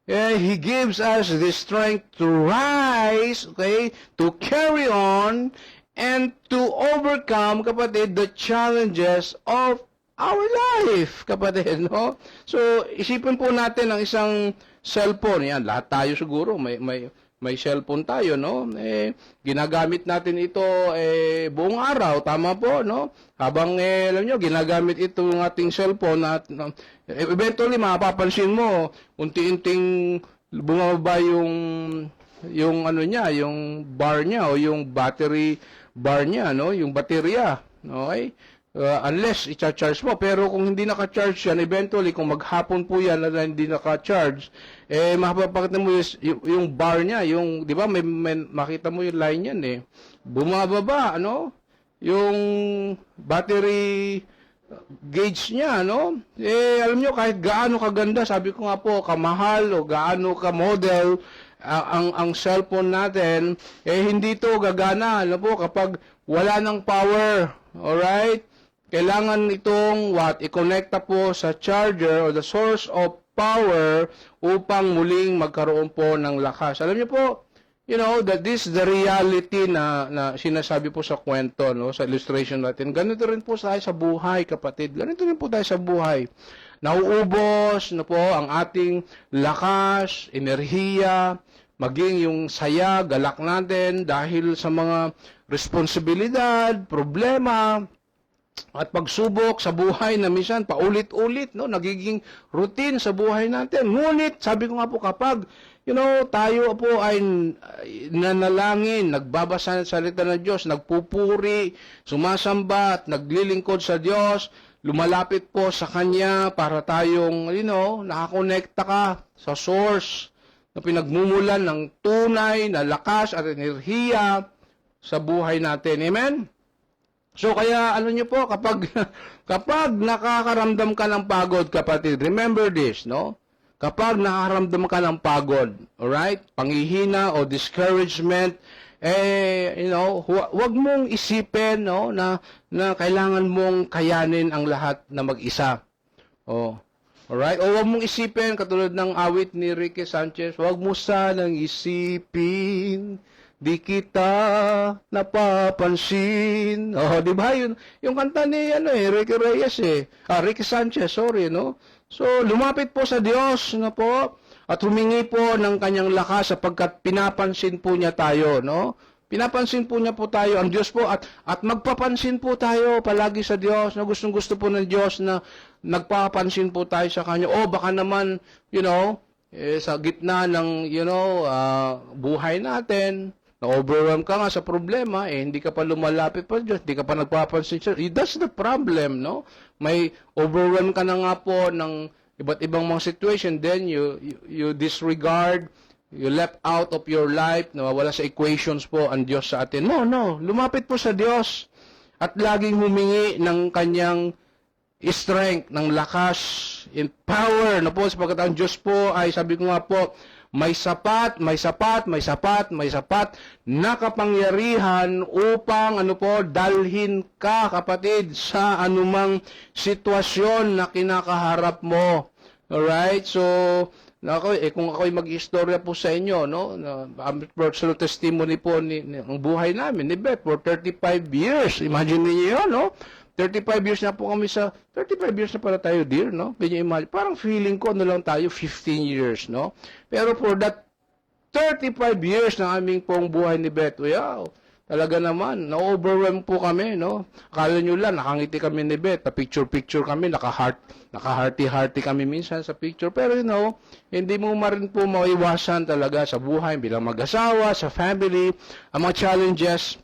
He gives us the strength to rise, okay, to carry on, and to overcome, kapatid, the challenges of our life, kapatid, no? So, isipin po natin ang isang cellphone. Yan, lahat tayo siguro may cellphone tayo, no? Ginagamit natin ito buong araw, tama po, no? Habang alam nyo, ginagamit ito ng ating cellphone at eventually mapapansin mo, unti-unting bumaba yung ano niya, yung bar niya o yung battery bar niya, no? Yung baterya, okay? Unless i-charge mo, pero kung hindi naka-charge yan, eventually kung maghapon po yan na hindi naka-charge, mapapakita mo yung bar niya, yung, di ba, may makita mo yung line yan bumababa, ano, yung battery gauge niya, no? Alam nyo, kahit gaano kaganda, sabi ko nga po, kamahal o gaano ka model ang cellphone natin, hindi to gagana, ano po, kapag wala ng power, alright? Kailangan itong i-connecta po sa charger or the source of power upang muling magkaroon po ng lakas. Alam niyo po, you know, that this is the reality na sinasabi po sa kwento, no, sa illustration natin. Ganito rin po tayo sa buhay, kapatid. Ganito rin po tayo sa buhay. Nauubos na po ang ating lakas, enerhiya, maging yung saya, galak natin dahil sa mga responsibilidad, problema, at pagsubok sa buhay na minsan paulit-ulit, no, nagiging routine sa buhay natin. Ngunit, sabi ko nga po, kapag, you know, tayo po ay nanalangin, nagbabasa ng salita ng Diyos, nagpupuri, sumasamba at naglilingkod sa Diyos, lumalapit po sa Kanya para tayong, you know, nakakonekta ka sa source, na pinagmumulan ng tunay na lakas at enerhiya sa buhay natin. Amen? So kaya ano niyo po, kapag kapag nakakaramdam ka ng pagod, kapatid, remember this, no? Kapag nakakaramdam ka ng pagod, alright? Panghihina o discouragement, huwag mong isipin, no, na kailangan mong kayanin ang lahat na mag-isa. Oh. Alright? O huwag mong isipin, katulad ng awit ni Ricky Sanchez, huwag mo sanang isipin, di kita napapansin. Oh, di ba yun? Yung kanta ni Ricky Reyes Ricky Sanchez, sorry, no? So, lumapit po sa Diyos, no po? At humingi po ng kanyang lakas sapagkat pinapansin po niya tayo, no? Pinapansin po niya po tayo ang Diyos po at magpapansin po tayo palagi sa Diyos. No? Gustong-gusto po ng Diyos na nagpapansin po tayo sa kanya. O baka naman, sa gitna ng, buhay natin, na-overwhelm ka nga sa problema, hindi ka pa lumalapit pa Diyos, hindi ka pa nagpapansin siya. That's the problem, no? May overwhelm ka na nga po ng iba't ibang mga situation, then you disregard, you left out of your life, nawawala sa equations po ang Diyos sa atin. No, lumapit po sa Diyos at laging humingi ng kanyang strength, ng lakas, in power, na po, sapagkat ang Diyos po ay, sabi ko nga po, may sapat na kapangyarihan upang dalhin ka, kapatid, sa anumang sitwasyon na kinakaharap mo. Alright? So, kung ako'y mag-istorya po sa inyo, no, personal testimony po ng buhay namin ni Beth for 35 years. Imagine niyo yun, no? 35 years na po kami 35 years na pala tayo, dear, no? Can you imagine? Parang feeling ko, lang tayo, 15 years, no? Pero for that 35 years na aming pong buhay ni Beth, wow, talaga naman, na-overwhelm po kami, no? Akala nyo lang, nakangiti kami ni Beth, picture-picture kami, naka-hearty-hearty kami minsan sa picture. Pero hindi mo rin po maiwasan talaga sa buhay bilang mag-asawa, sa family, ang mga challenges,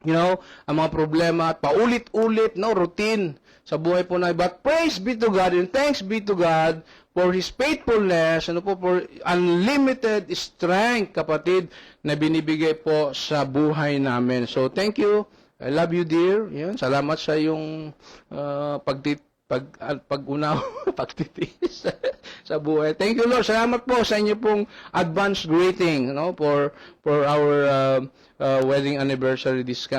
ang mga problema at paulit-ulit, routine sa buhay po na. But praise be to God and thanks be to God for His faithfulness, for unlimited strength, kapatid, na binibigay po sa buhay namin. So, thank you. I love you, dear. Yan, salamat sa iyong pagtitiis sa buhay. Thank you, Lord. Salamat po sa inyo pong advance greeting, for our wedding anniversary this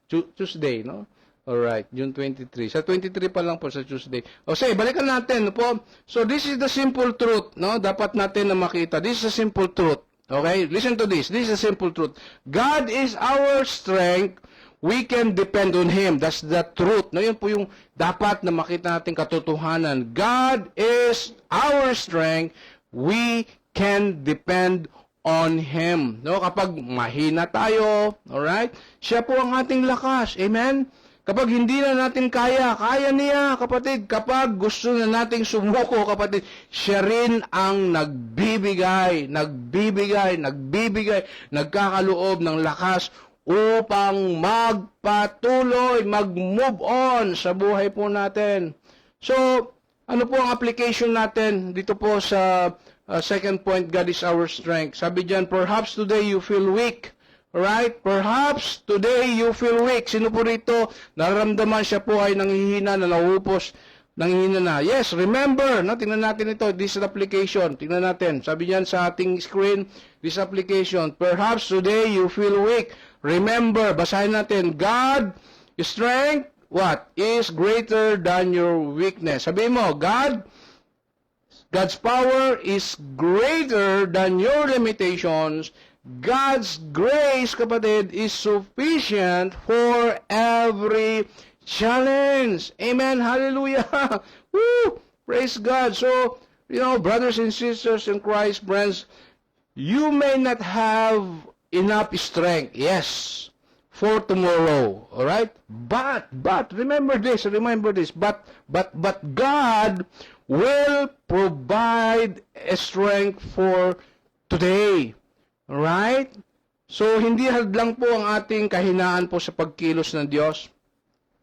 Tuesday, no? Alright, June 23. Sa 23 pa lang po sa Tuesday. Sige, balikan natin po. So this is the simple truth, no? Dapat natin na makita. This is a simple truth. Okay? Listen to this. This is a simple truth. God is our strength. We can depend on Him. That's the truth. No, yun po yung dapat na makita natin katotohanan. God is our strength. We can depend on Him. No, kapag mahina tayo, alright? Siya po ang ating lakas. Amen? Kapag hindi na natin kaya niya, kapatid. Kapag gusto na nating sumuko, kapatid, siya rin ang nagbibigay, nagkakaloob ng lakas upang magpatuloy, mag-move on sa buhay po natin. So, ano po ang application natin dito po sa second point, God is our strength. Sabi diyan, perhaps today you feel weak. Right? Perhaps today you feel weak. Sino po rito, nararamdaman siya po ay nanghihina, na nauupos, nanghihina na. Yes, remember, tingnan natin ito, this application. Tingnan natin. Sabi niyan sa ating screen, this application. Perhaps today you feel weak. Remember, basahin natin, God, strength, what? Is greater than your weakness. Sabi mo, God's power is greater than your limitations. God's grace, kapatid, is sufficient for every challenge. Amen. Hallelujah. Woo! Praise God. So, brothers and sisters in Christ, friends, you may not have enough strength, yes, for tomorrow. All right? But remember this, but God will provide a strength for today. Right? So, hindi hadlang po ang ating kahinaan po sa pagkilos ng Diyos.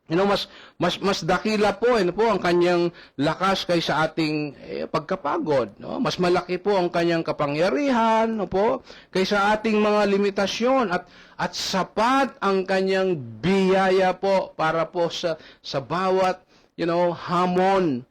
mas dakila po, ano po ang kanyang lakas kaysa ating pagkapagod, no? Mas malaki po ang kanyang kapangyarihan, no po, kaysa ating mga limitasyon at sapat ang kanyang biyaya po para po sa bawat hamon,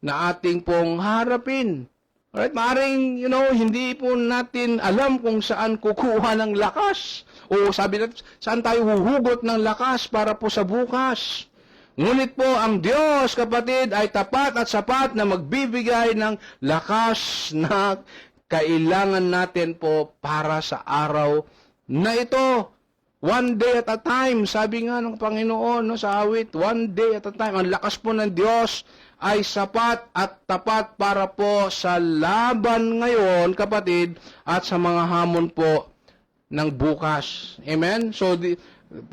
na ating pong harapin. Alright, maaring, hindi po natin alam kung saan kukuha ng lakas. O sabi natin, saan tayo huhugot ng lakas para po sa bukas. Ngunit po, ang Diyos, kapatid, ay tapat at sapat na magbibigay ng lakas na kailangan natin po para sa araw na ito. One day at a time, sabi nga ng Panginoon sa awit, one day at a time. Ang lakas po ng Diyos ay sapat at tapat para po sa laban ngayon, kapatid, at sa mga hamon po ng bukas. Amen? So,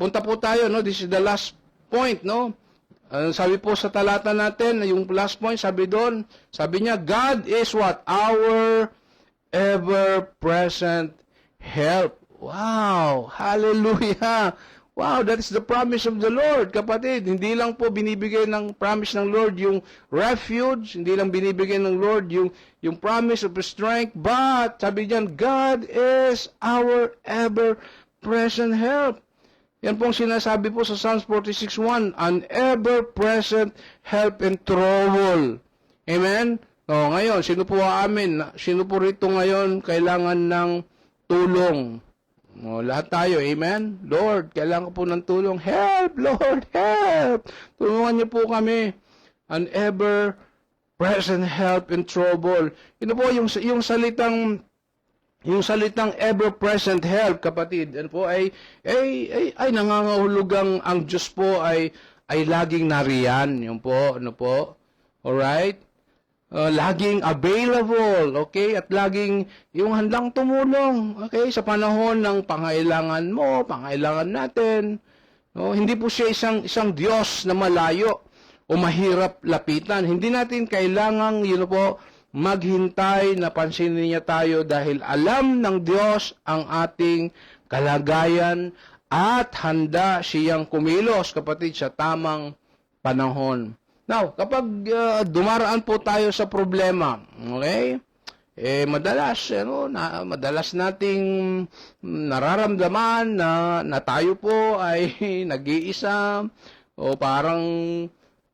punta po tayo, this is the last point, sabi po sa talata natin, yung last point, sabi niya, God is what? Our ever-present help. Wow! Hallelujah! Wow, that is the promise of the Lord, kapatid. Hindi lang po binibigay ng promise ng Lord yung refuge, hindi lang binibigay ng Lord yung promise of strength, but sabi niyan, God is our ever-present help. Yan pong sinasabi po sa Psalms 46:1, an ever-present help in trouble. Amen? Ngayon, sino po rito ngayon kailangan ng tulong? Lahat tayo, amen? Lord, kailangan ko po ng tulong. Help, Lord, help! Tulungan niyo po kami. An ever-present help in trouble. Ito po, yung salitang ever-present help, kapatid, ay nangangahulugang ang Diyos po ay laging nariyan. Yun po, alright? Laging available, okay? At laging yung handang tumulong, okay? Sa panahon ng pangailangan mo, pangailangan natin. Hindi po siya isang Diyos na malayo o mahirap lapitan. Hindi natin kailangang, maghintay na pansinin niya tayo dahil alam ng Diyos ang ating kalagayan at handa siyang kumilos, kapatid, sa tamang panahon. Now, kapag dumaraan po tayo sa problema, okay? Madalas nating nararamdaman na tayo po ay nag-iisa o parang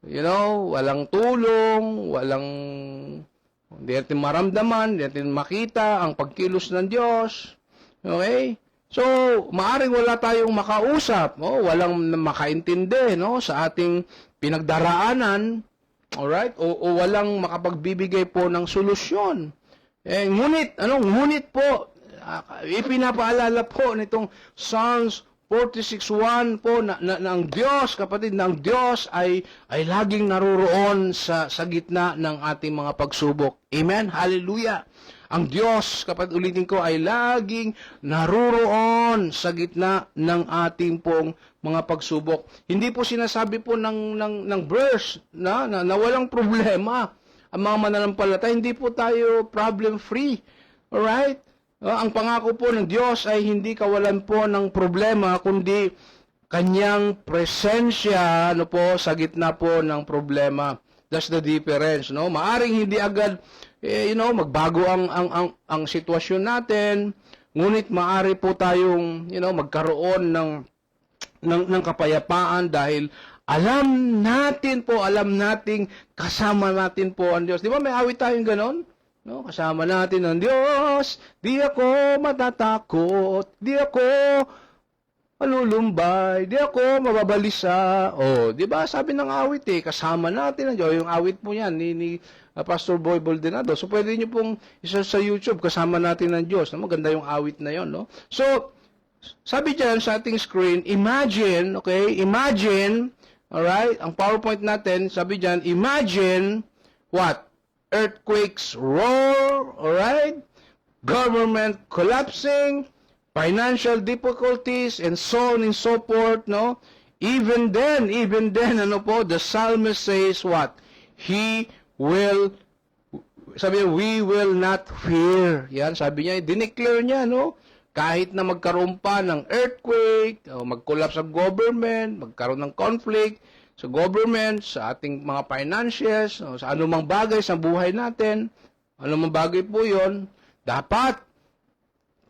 walang tulong, hindi natin maramdaman, hindi natin makita ang pagkilos ng Diyos. Okay? So, maaring wala tayong makausap, walang makaintindi, sa ating pinagdaraanan, alright? O walang makapagbibigay po ng solusyon. Ngunit po, ipinapaalala po nitong Psalms 46:1 po na ang Diyos, kapatid, ng Diyos ay laging naroroon sa gitna ng ating mga pagsubok. Amen? Hallelujah! Ang Diyos, kapatid, ulitin ko, ay laging naroroon sa gitna ng ating pong mga pagsubok. Hindi po sinasabi po ng verse na walang problema ang mga mananampalataya. Hindi po tayo problem-free. Alright? Ang pangako po ng Diyos ay hindi kawalan po ng problema, kundi kanyang presensya sa gitna po ng problema. That's the difference, Maaring hindi agad magbago ang sitwasyon natin, ngunit maaari po tayong magkaroon ng kapayapaan dahil alam nating kasama natin po ang Diyos. Di ba may awit tayong ganon? Kasama natin ang Diyos, di ako matatakot, di ako malulumbay, di ako mababalisa. Di ba sabi ng awit kasama natin ang Diyos. Yung awit po yan ni Pastor Boy Boldenado. So pwede niyo pong isa sa YouTube, kasama natin ang Diyos. Maganda yung awit na yon, So, sabi dyan sa ating screen, imagine, alright, ang PowerPoint natin, sabi dyan, imagine what? Earthquakes roar, alright? Government collapsing, financial difficulties, and so on and so forth, Even then, the psalmist says what? We will not fear. Yan, sabi niya, dineclare niya, kahit na magkaroon pa ng earthquake, o mag-collapse ang government, magkaroon ng conflict sa government, sa ating mga finances, o sa anumang bagay sa buhay natin, anumang bagay po yon, dapat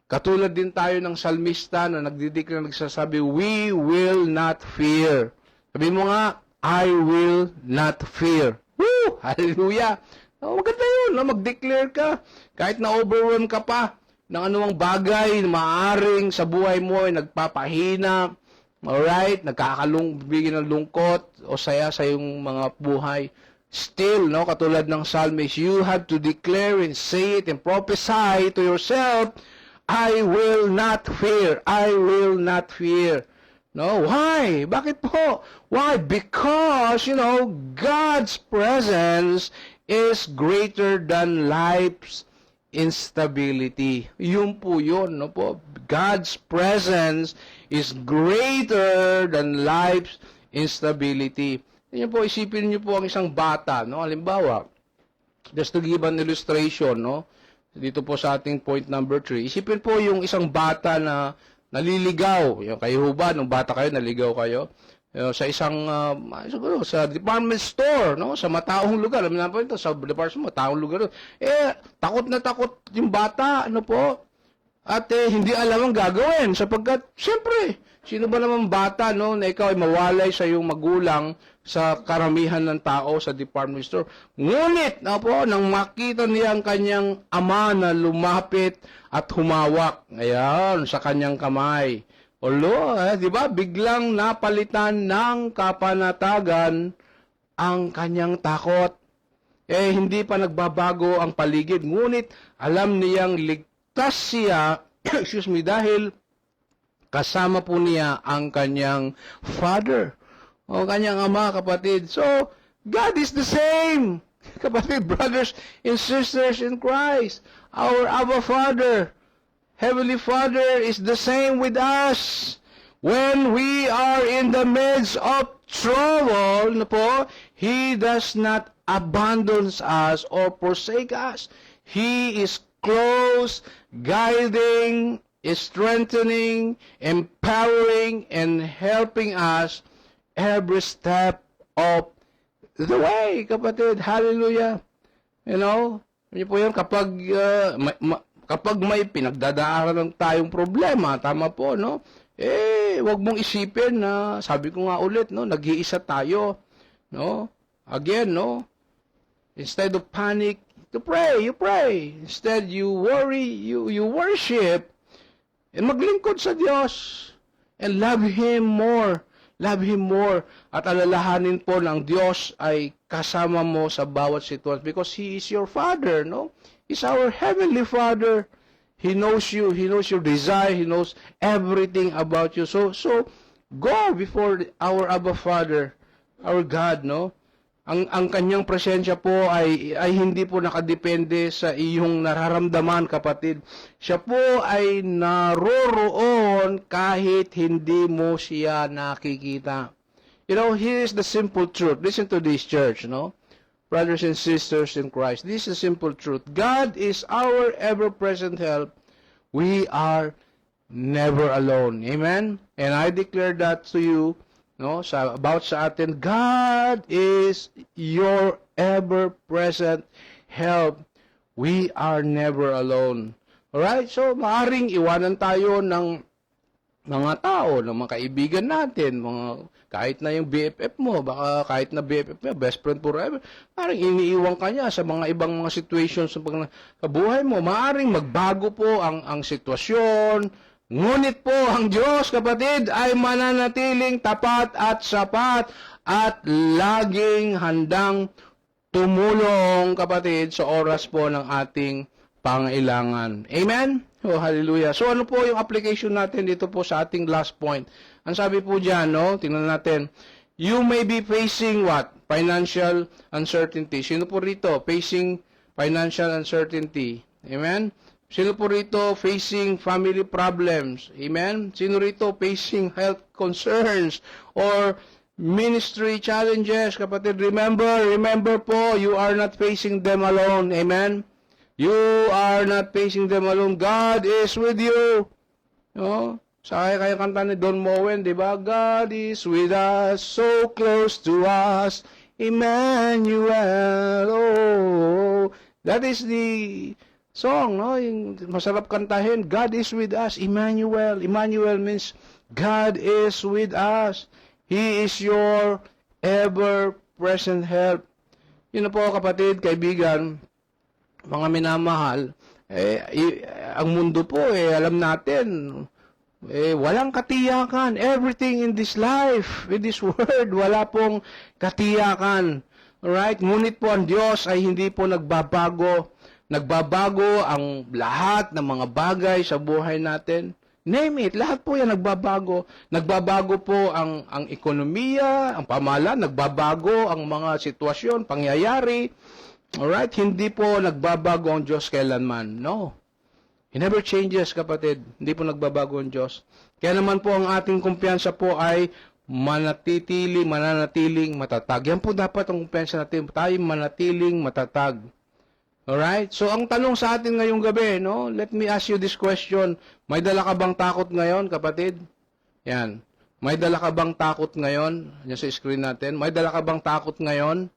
katulad din tayo ng salmista na nagdideclare, nagsasabi, we will not fear. Sabi mo nga, I will not fear. Woo! Hallelujah! Maganda yun, mag-declare ka. Kahit na overwhelm ka pa ng anumang bagay na maaaring sa buhay mo ay nagpapahina, alright, bigyan ng lungkot o saya sa iyong mga buhay. Still, katulad ng psalmist, you have to declare and say it and prophesy to yourself, I will not fear. I will not fear. No, why? Bakit po? Why? Because, God's presence is greater than life's instability. Yun po yun, po. God's presence is greater than life's instability. Yun po, isipin niyo po ang isang bata, Halimbawa, just to give an illustration, dito po sa ating point number 3. Isipin po yung isang bata na naliligaw. Kayo ba, nung bata kayo, naligaw kayo? Sa isang, siguro, sa department store, sa mataong lugar. Alam naman po ito, sa department store, mataong lugar. Takot na takot yung bata, po. At hindi alam ang gagawin. Sapagkat, siyempre, sino ba naman bata, na ikaw ay mawalay sa iyong magulang sa karamihan ng tao sa department store. Ngunit, nang makita niya ang kanyang ama na lumapit at humawak, ayan, sa kanyang kamay. Di ba? Biglang napalitan ng kapanatagan ang kanyang takot. Hindi pa nagbabago ang paligid. Ngunit, alam niyang ligtas siya, dahil kasama po niya ang kanyang father. O kanyang ama, kapatid. So, God is the same. Kapatid, brothers and sisters in Christ. Our Abba Father, Heavenly Father is the same with us. When we are in the midst of trouble, He does not abandon us or forsake us. He is close, guiding, strengthening, empowering, and helping us every step of the way, kapatid. Hallelujah. Yun po yun, kapag may pinagdadaanan tayong problema, tama po, wag mong isipin na, sabi ko nga ulit, nag-iisa tayo, again, instead of panic, you pray. Instead, you worry, you worship, and maglingkod sa Diyos, and love Him more. Love Him more. At alalahanin po ng Diyos ay kasama mo sa bawat sitwasyon because He is your Father, He's our Heavenly Father. He knows you. He knows your desire. He knows everything about you. So go before our Abba Father, our God, Ang kanyang presensya po ay hindi po nakadepende sa iyong nararamdaman, kapatid. Siya po ay naroroon kahit hindi mo siya nakikita. Here is the simple truth. Listen to this, church, brothers and sisters in Christ. This is the simple truth. God is our ever-present help. We are never alone. Amen? And I declare that to you, about sa atin, God is your ever-present help. We are never alone. Alright? So, maaaring iwanan tayo ng mga tao, ng mga kaibigan natin, kahit na yung BFF mo, baka kahit na BFF mo, best friend forever, maaaring iniiwan ka niya sa mga ibang mga situations sa buhay mo. Maaaring magbago po ang sitwasyon. Ngunit po, ang Diyos, kapatid, ay mananatiling tapat at sapat at laging handang tumulong, kapatid, sa oras po ng ating pangailangan. Amen? Oh, hallelujah. So, ano po yung application natin dito po sa ating last point? Ang sabi po dyan, tingnan natin, you may be facing what? Financial uncertainty. Sino po rito? Facing financial uncertainty. Amen? Sino po rito facing family problems? Amen? Sino rito facing health concerns or ministry challenges? Kapatid, remember po, you are not facing them alone. Amen? You are not facing them alone. God is with you. No? Sa kaya kanta ni Don Moen, di ba? God is with us, so close to us, Emmanuel. Oh, that is the song, no? Yung masarap kantahin. God is with us, Emmanuel. Emmanuel means God is with us. He is your ever-present help. Yun na po, kapatid, kaibigan, mga minamahal, ang mundo po, alam natin, walang katiyakan. Everything in this life, in this world, wala pong katiyakan. Alright? Ngunit po ang Diyos ay hindi po nagbabago. Nagbabago ang lahat ng mga bagay sa buhay natin. Name it, lahat po yan nagbabago. Nagbabago po ang ekonomiya, ang pamahalaan, nagbabago ang mga sitwasyon, pangyayari. Alright? Hindi po nagbabago ang Diyos kailanman. No. He never changes, kapatid. Hindi po nagbabago ang Diyos. Kaya naman po ang ating kumpiyansa po ay mananatiling matatag. Yan po dapat ang kumpiyansa natin. Tayo manatiling matatag. Alright? So, ang tanong sa atin ngayong gabi, no? Let me ask you this question. May dala ka bang takot ngayon, kapatid? Yan. May dala ka bang takot ngayon? Yan sa screen natin. May dala ka bang takot ngayon?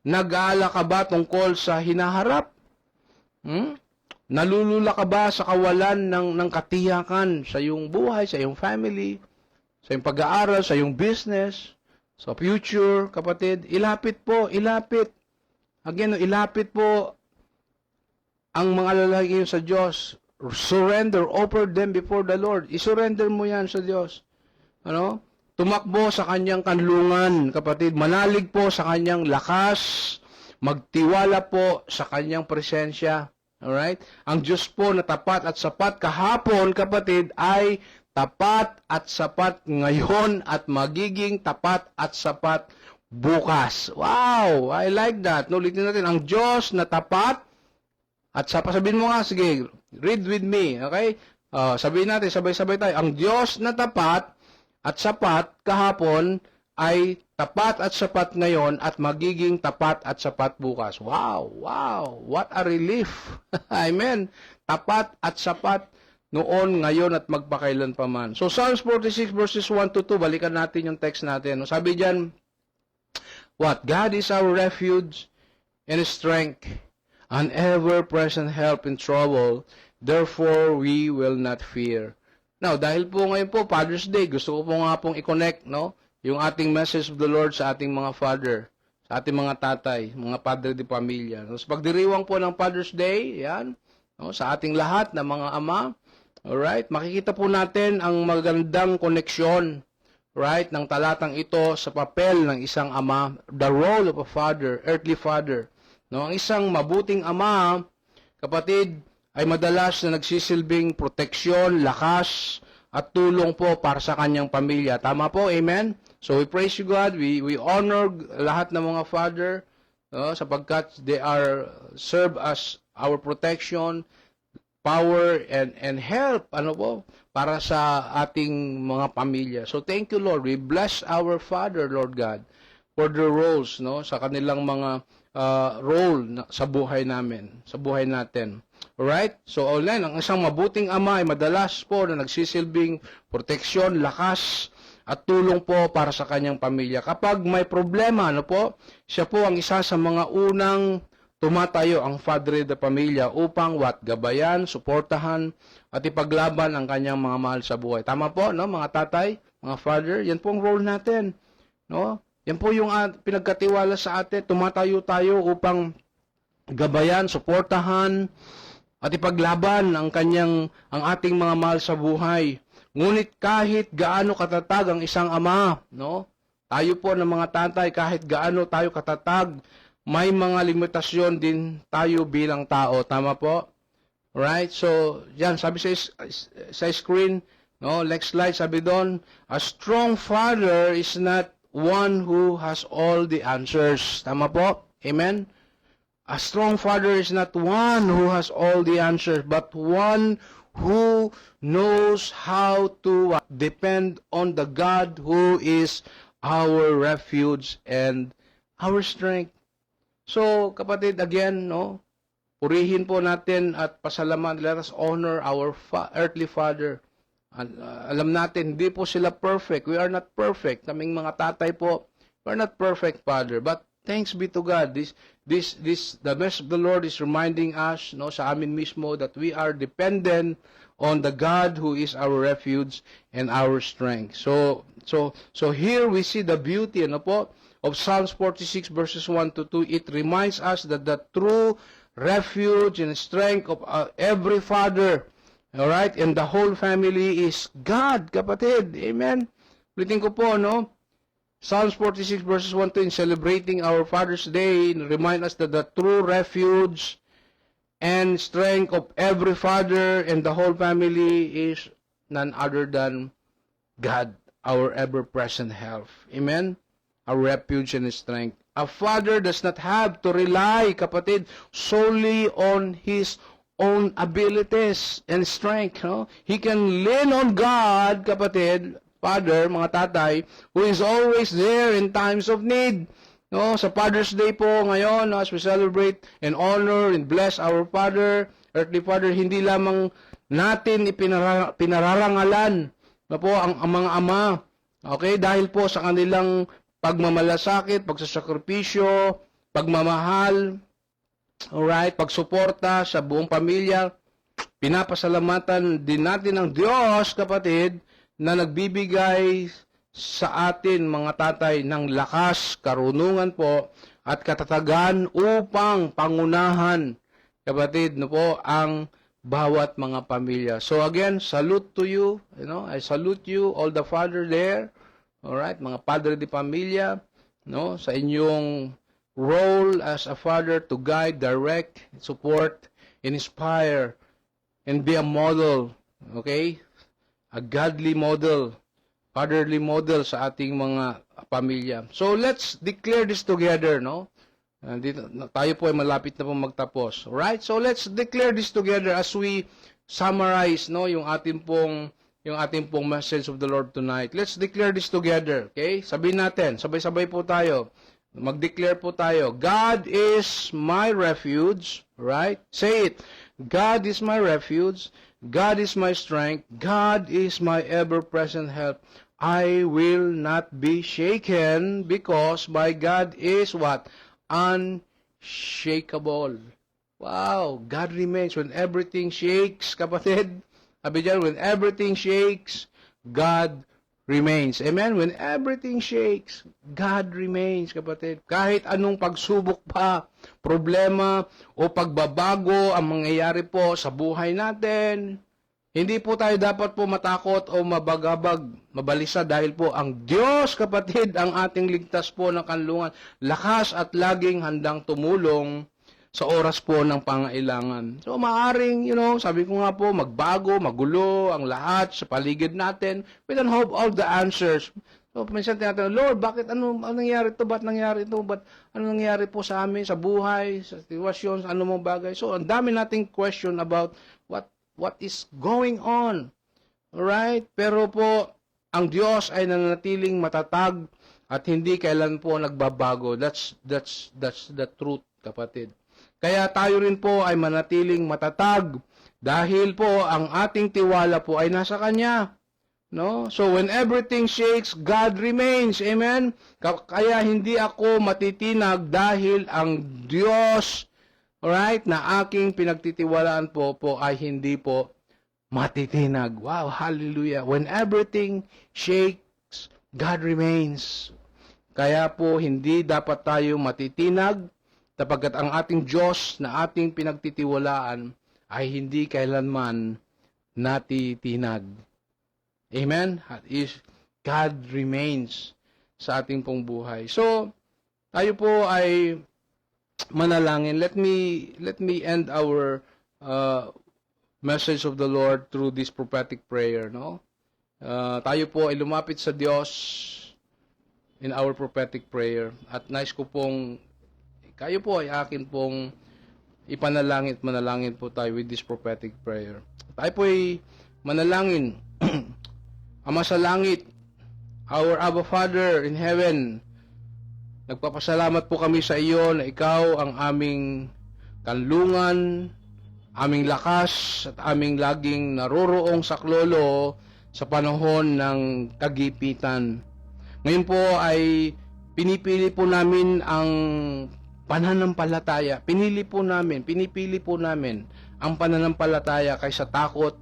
Nag-aala ka ba tungkol sa hinaharap? Nalulula ka ba sa kawalan ng katiyakan sa iyong buhay, sa iyong family, sa iyong pag-aaral, sa iyong business, sa future, kapatid? Ilapit po, ilapit. Again, ilapit po ang mga lalaki sa Diyos. Surrender, offer them before the Lord. I-surrender mo yan sa Diyos. Ano? Tumakbo sa kanyang kanlungan, kapatid. Manalig po sa kanyang lakas. Magtiwala po sa kanyang presensya. Alright? Ang Diyos po na tapat at sapat kahapon, kapatid, ay tapat at sapat ngayon at magiging tapat at sapat bukas. Wow! I like that. Ulitin natin. Ang Diyos na tapat at sabihin mo nga, sige, read with me, okay? Sabihin natin, sabay-sabay tayo. Ang Diyos na tapat at sapat kahapon ay tapat at sapat ngayon at magiging tapat at sapat bukas. Wow! Wow! What a relief! Amen! Tapat at sapat noon, ngayon at magpakailan pa man. So, Psalms 46 verses 1 to 2, balikan natin yung text natin. Sabi diyan, what? God is our refuge and strength, an ever-present help in trouble, therefore we will not fear. Now, dahil po ngayon po, Father's Day, gusto ko po nga pong i-connect, no? Yung ating message of the Lord sa ating mga father, sa ating mga tatay, mga padre de pamilya. So, sa pagdiriwang po ng Father's Day, yan, no? Sa ating lahat na mga ama, alright, makikita po natin ang magandang koneksyon, right, ng talatang ito sa papel ng isang ama, the role of a father, earthly father. No, ang isang mabuting ama, kapatid, ay madalas na nagsisilbing proteksyon, lakas, at tulong po para sa kanyang pamilya. Tama po, amen? So we praise you, God. We honor lahat ng mga father, sapagkat they are serve as our protection, power, and help, ano po, para sa ating mga pamilya. So thank you, Lord. We bless our Father, Lord God, for the roles, no, sa kanilang mga role sa buhay namin, sa buhay natin. Alright? So, online, ang isang mabuting ama ay madalas po na nagsisilbing proteksyon, lakas, at tulong po para sa kanyang pamilya. Kapag may problema, ano po, siya po ang isa sa mga unang tumatayo ang father de pamilya upang gabayan, suportahan, at ipaglaban ang kanyang mga mahal sa buhay. Tama po, no, mga tatay, mga father, yan po ang role natin, no? Yan po yung pinagkatiwala sa atin. Tumatayo tayo upang gabayan, suportahan, at ipaglaban ang ating mga mahal sa buhay. Ngunit kahit gaano katatag ang isang ama, no? Tayo po ng mga tatay, kahit gaano tayo katatag, may mga limitasyon din tayo bilang tao. Tama po? Right? So, yan, sabi sa screen, no? Next slide, sabi doon, a strong father is not one who has all the answers. Tama po? Amen? A strong father is not one who has all the answers, but one who knows how to depend on the God who is our refuge and our strength. So, kapatid, again, no, purihin po natin at pasalamat. Let us honor our earthly father. Alam natin, hindi po sila perfect. We are not perfect. Kaming mga tatay po, we are not perfect, Father. But thanks be to God. The message of the Lord is reminding us, no, sa amin mismo, that we are dependent on the God who is our refuge and our strength. So here we see the beauty, ano po, of Psalms 46 verses 1 to 2. It reminds us that the true refuge and strength of every father, all right, and the whole family is God, kapatid. Amen. Ulitin ko po, no? Psalms 46 verses 1 to 2, in celebrating our Father's Day, remind us that the true refuge and strength of every father and the whole family is none other than God, our ever-present help. Amen? Our refuge and strength. A father does not have to rely, kapatid, solely on his own abilities and strength. No? He can lean on God, kapatid, Father, mga tatay, who is always there in times of need. No, sa Father's Day po ngayon, as we celebrate and honor and bless our Father, earthly Father, hindi lamang natin pinararangalan na po ang mga ama. Okay, dahil po sa kanilang pagmamalasakit, pagsasakripisyo, pagmamahal, alright, pagsuporta sa buong pamilya, pinapasalamatan din natin ang Diyos, kapatid, na nagbibigay sa atin, mga tatay, ng lakas, karunungan po, at katatagan upang pangunahan, kapatid, no po, ang bawat mga pamilya. So again, salute to you, I salute you, all the father there, alright, mga padre de pamilya, no, sa inyong role as a father to guide, direct, support, inspire, and be a model, okay? A godly model, fatherly model sa ating mga pamilya. So let's declare this together, no? Tayo po ay malapit na po magtapos. Alright? So let's declare this together as we summarize, no, yung ating pong message of the Lord tonight. Let's declare this together, okay? Sabihin natin, sabay-sabay po tayo. Mag-declare po tayo. God is my refuge, right? Say it. God is my refuge. God is my strength. God is my ever-present help. I will not be shaken because my God is what? Unshakable. Wow, God remains when everything shakes, kapatid. Sabi dyan, when everything shakes, God remains. Amen? When everything shakes, God remains, kapatid. Kahit anong pagsubok pa, problema, o pagbabago ang mangyayari po sa buhay natin, hindi po tayo dapat po matakot o mabagabag, mabalisa dahil po ang Diyos, kapatid, ang ating ligtas po ng kanlungan, lakas at laging handang tumulong sa oras po ng pangailangan. So maaring, sabi ko nga po, magbago, magulo ang lahat sa paligid natin. We don't have all the answers. So minsan tinatanong, Lord, bakit ano nangyari ito? Ba't nangyari ito? Ba't ano nangyari po sa amin, sa buhay, sa sitwasyon, sa anumang bagay? So ang dami nating question about what is going on. Alright? Pero po, ang Diyos ay nananatiling matatag at hindi kailan po nagbabago. That's the truth, kapatid. Kaya tayo rin po ay manatiling matatag dahil po ang ating tiwala po ay nasa Kanya. No? So when everything shakes, God remains. Amen? Kaya hindi ako matitinag dahil ang Diyos, alright, na aking pinagtitiwalaan po ay hindi po matitinag. Wow, hallelujah. When everything shakes, God remains. Kaya po hindi dapat tayo matitinag sapagkat ang ating Diyos na ating pinagtitiwalaan ay hindi kailanman natitinag. Amen? God remains sa ating pong buhay. So, tayo po ay manalangin. Let me end our message of the Lord through this prophetic prayer, no? Tayo po ay lumapit sa Diyos in our prophetic prayer. At nais ko pong kayo po ay akin pong ipanalangin at manalangin po tayo with this prophetic prayer. Tayo po ay manalangin. Ama sa langit, our Abba Father in heaven, nagpapasalamat po kami sa iyo na ikaw ang aming kanlungan, aming lakas, at aming laging naroroong saklolo sa panahon ng kagipitan. Ngayon po ay pinipili po namin ang pananampalataya. Pinipili po namin ang pananampalataya kaysa takot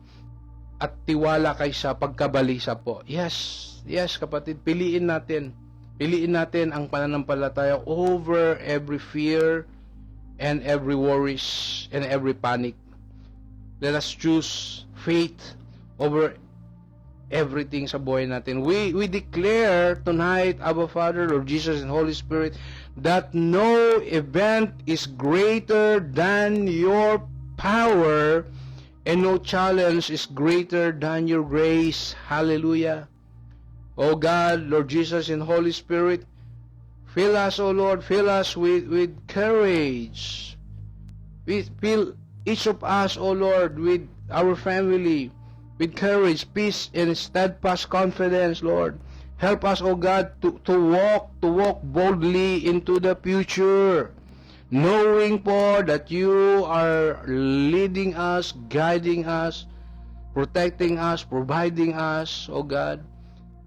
at tiwala kaysa pagkabalisa po. Yes kapatid, piliin natin ang pananampalataya over every fear and every worries and every panic. Let us choose faith over everything sa buhay natin. We declare tonight, Abba Father, Lord Jesus and Holy Spirit, that no event is greater than your power and no challenge is greater than your grace. Hallelujah. Oh God, Lord Jesus and Holy Spirit, fill us, oh Lord, fill us with courage. Fill each of us, oh Lord, with our family, with courage, peace, and steadfast confidence, Lord. Help us, O God, to walk boldly into the future, knowing po that you are leading us, guiding us, protecting us, providing us, O God,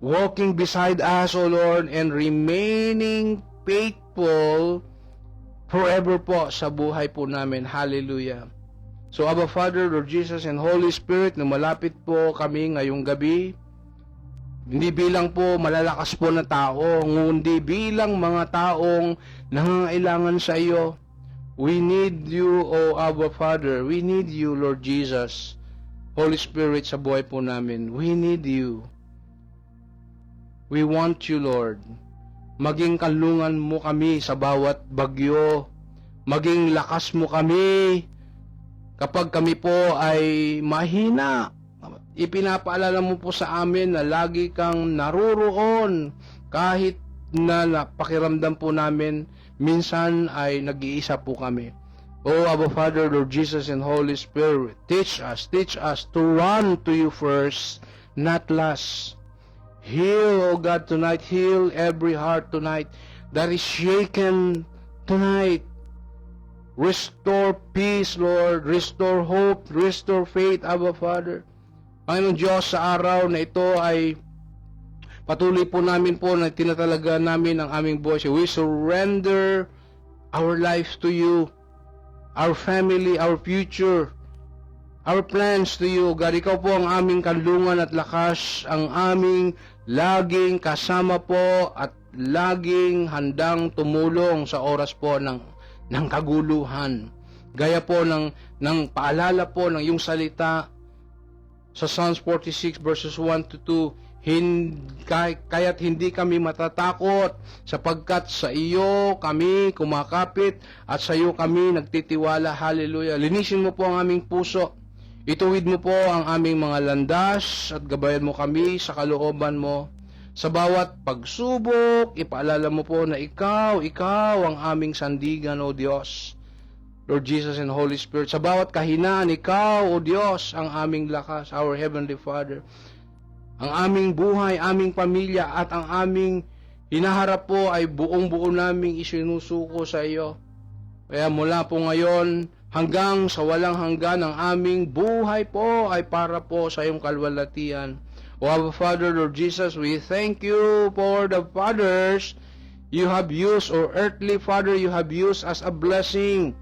walking beside us, O Lord, and remaining faithful forever po sa buhay po namin. Hallelujah. So, Abba Father, Lord Jesus, and Holy Spirit, na malapit po kami ngayong gabi, hindi bilang po malalakas po na tao, ngundi bilang mga taong nangangailangan sa iyo. We need you, O Abba Father. We need you, Lord Jesus. Holy Spirit, sa buhay po namin. We need you. We want you, Lord. Maging kanlungan mo kami sa bawat bagyo. Maging lakas mo kami kapag kami po ay mahina. Ipinapaalala mo po sa amin na lagi kang naroroon kahit na napakiramdam po namin minsan ay nag-iisa po kami. Oh, Abba Father, Lord Jesus and Holy Spirit, teach us to run to you first, not last. Heal, oh God, tonight. Heal every heart tonight that is shaken tonight. Restore peace, Lord. Restore hope. Restore faith, Abba Father. Panginoon Diyos, sa araw na ito ay patuloy po namin po na tinatalaga namin ang aming buhay. We surrender our lives to you, our family, our future, our plans to you. God, ikaw po ang aming kanlungan at lakas, ang aming laging kasama po at laging handang tumulong sa oras po ng kaguluhan. Gaya po ng paalala po ng iyong salita sa Psalms 46 verses 1 to 2, kaya't hindi kami matatakot sapagkat sa iyo kami kumakapit at sa iyo kami nagtitiwala. Hallelujah. Linisin mo po ang aming puso. Ituwid mo po ang aming mga landas at gabayan mo kami sa kalooban mo. Sa bawat pagsubok, ipaalala mo po na ikaw ang aming sandigan, O Diyos. Lord Jesus and Holy Spirit, sa bawat kahinaan, ikaw, O Diyos, ang aming lakas, our Heavenly Father. Ang aming buhay, aming pamilya, at ang aming hinaharap po ay buong-buo naming isinusuko sa iyo. Kaya mula po ngayon, hanggang sa walang hanggan, ang aming buhay po ay para po sa iyong kalwalatian. O Abba Father, Lord Jesus, we thank you for the fathers you have used, or earthly father you have used as a blessing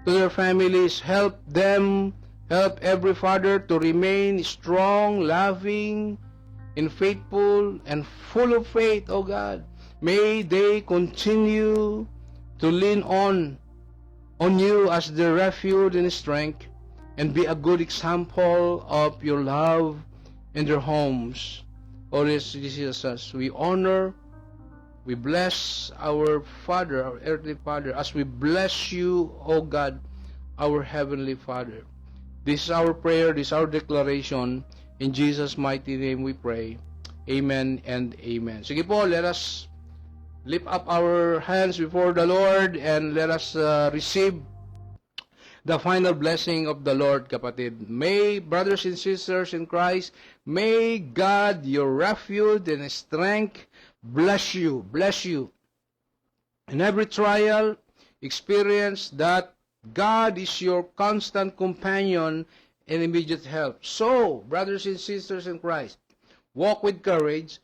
to their families. Help them, help every father to remain strong, loving, and faithful, and full of faith, O God. May they continue to lean on you as their refuge and strength, and be a good example of your love in their homes. O Jesus, we honor, we bless our Father, our earthly Father, as we bless you, O God, our Heavenly Father. This is our prayer, this is our declaration. In Jesus' mighty name we pray. Amen and amen. Sige po, let us lift up our hands before the Lord and let us receive the final blessing of the Lord, kapatid. May, brothers and sisters in Christ, may God, your refuge and strength, bless you. In every trial, experience that God is your constant companion and immediate help. So, brothers and sisters in Christ, walk with courage,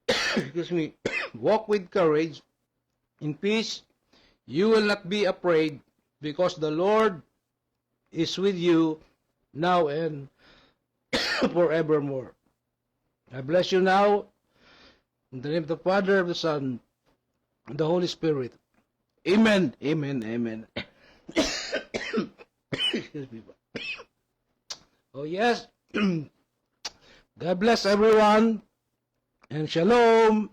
excuse me, walk with courage, in peace. You will not be afraid, because the Lord is with you now and forevermore. I bless you now, in the name of the Father, of the Son, and the Holy Spirit. Amen, amen, amen. Excuse me. Oh yes. God bless everyone, and shalom.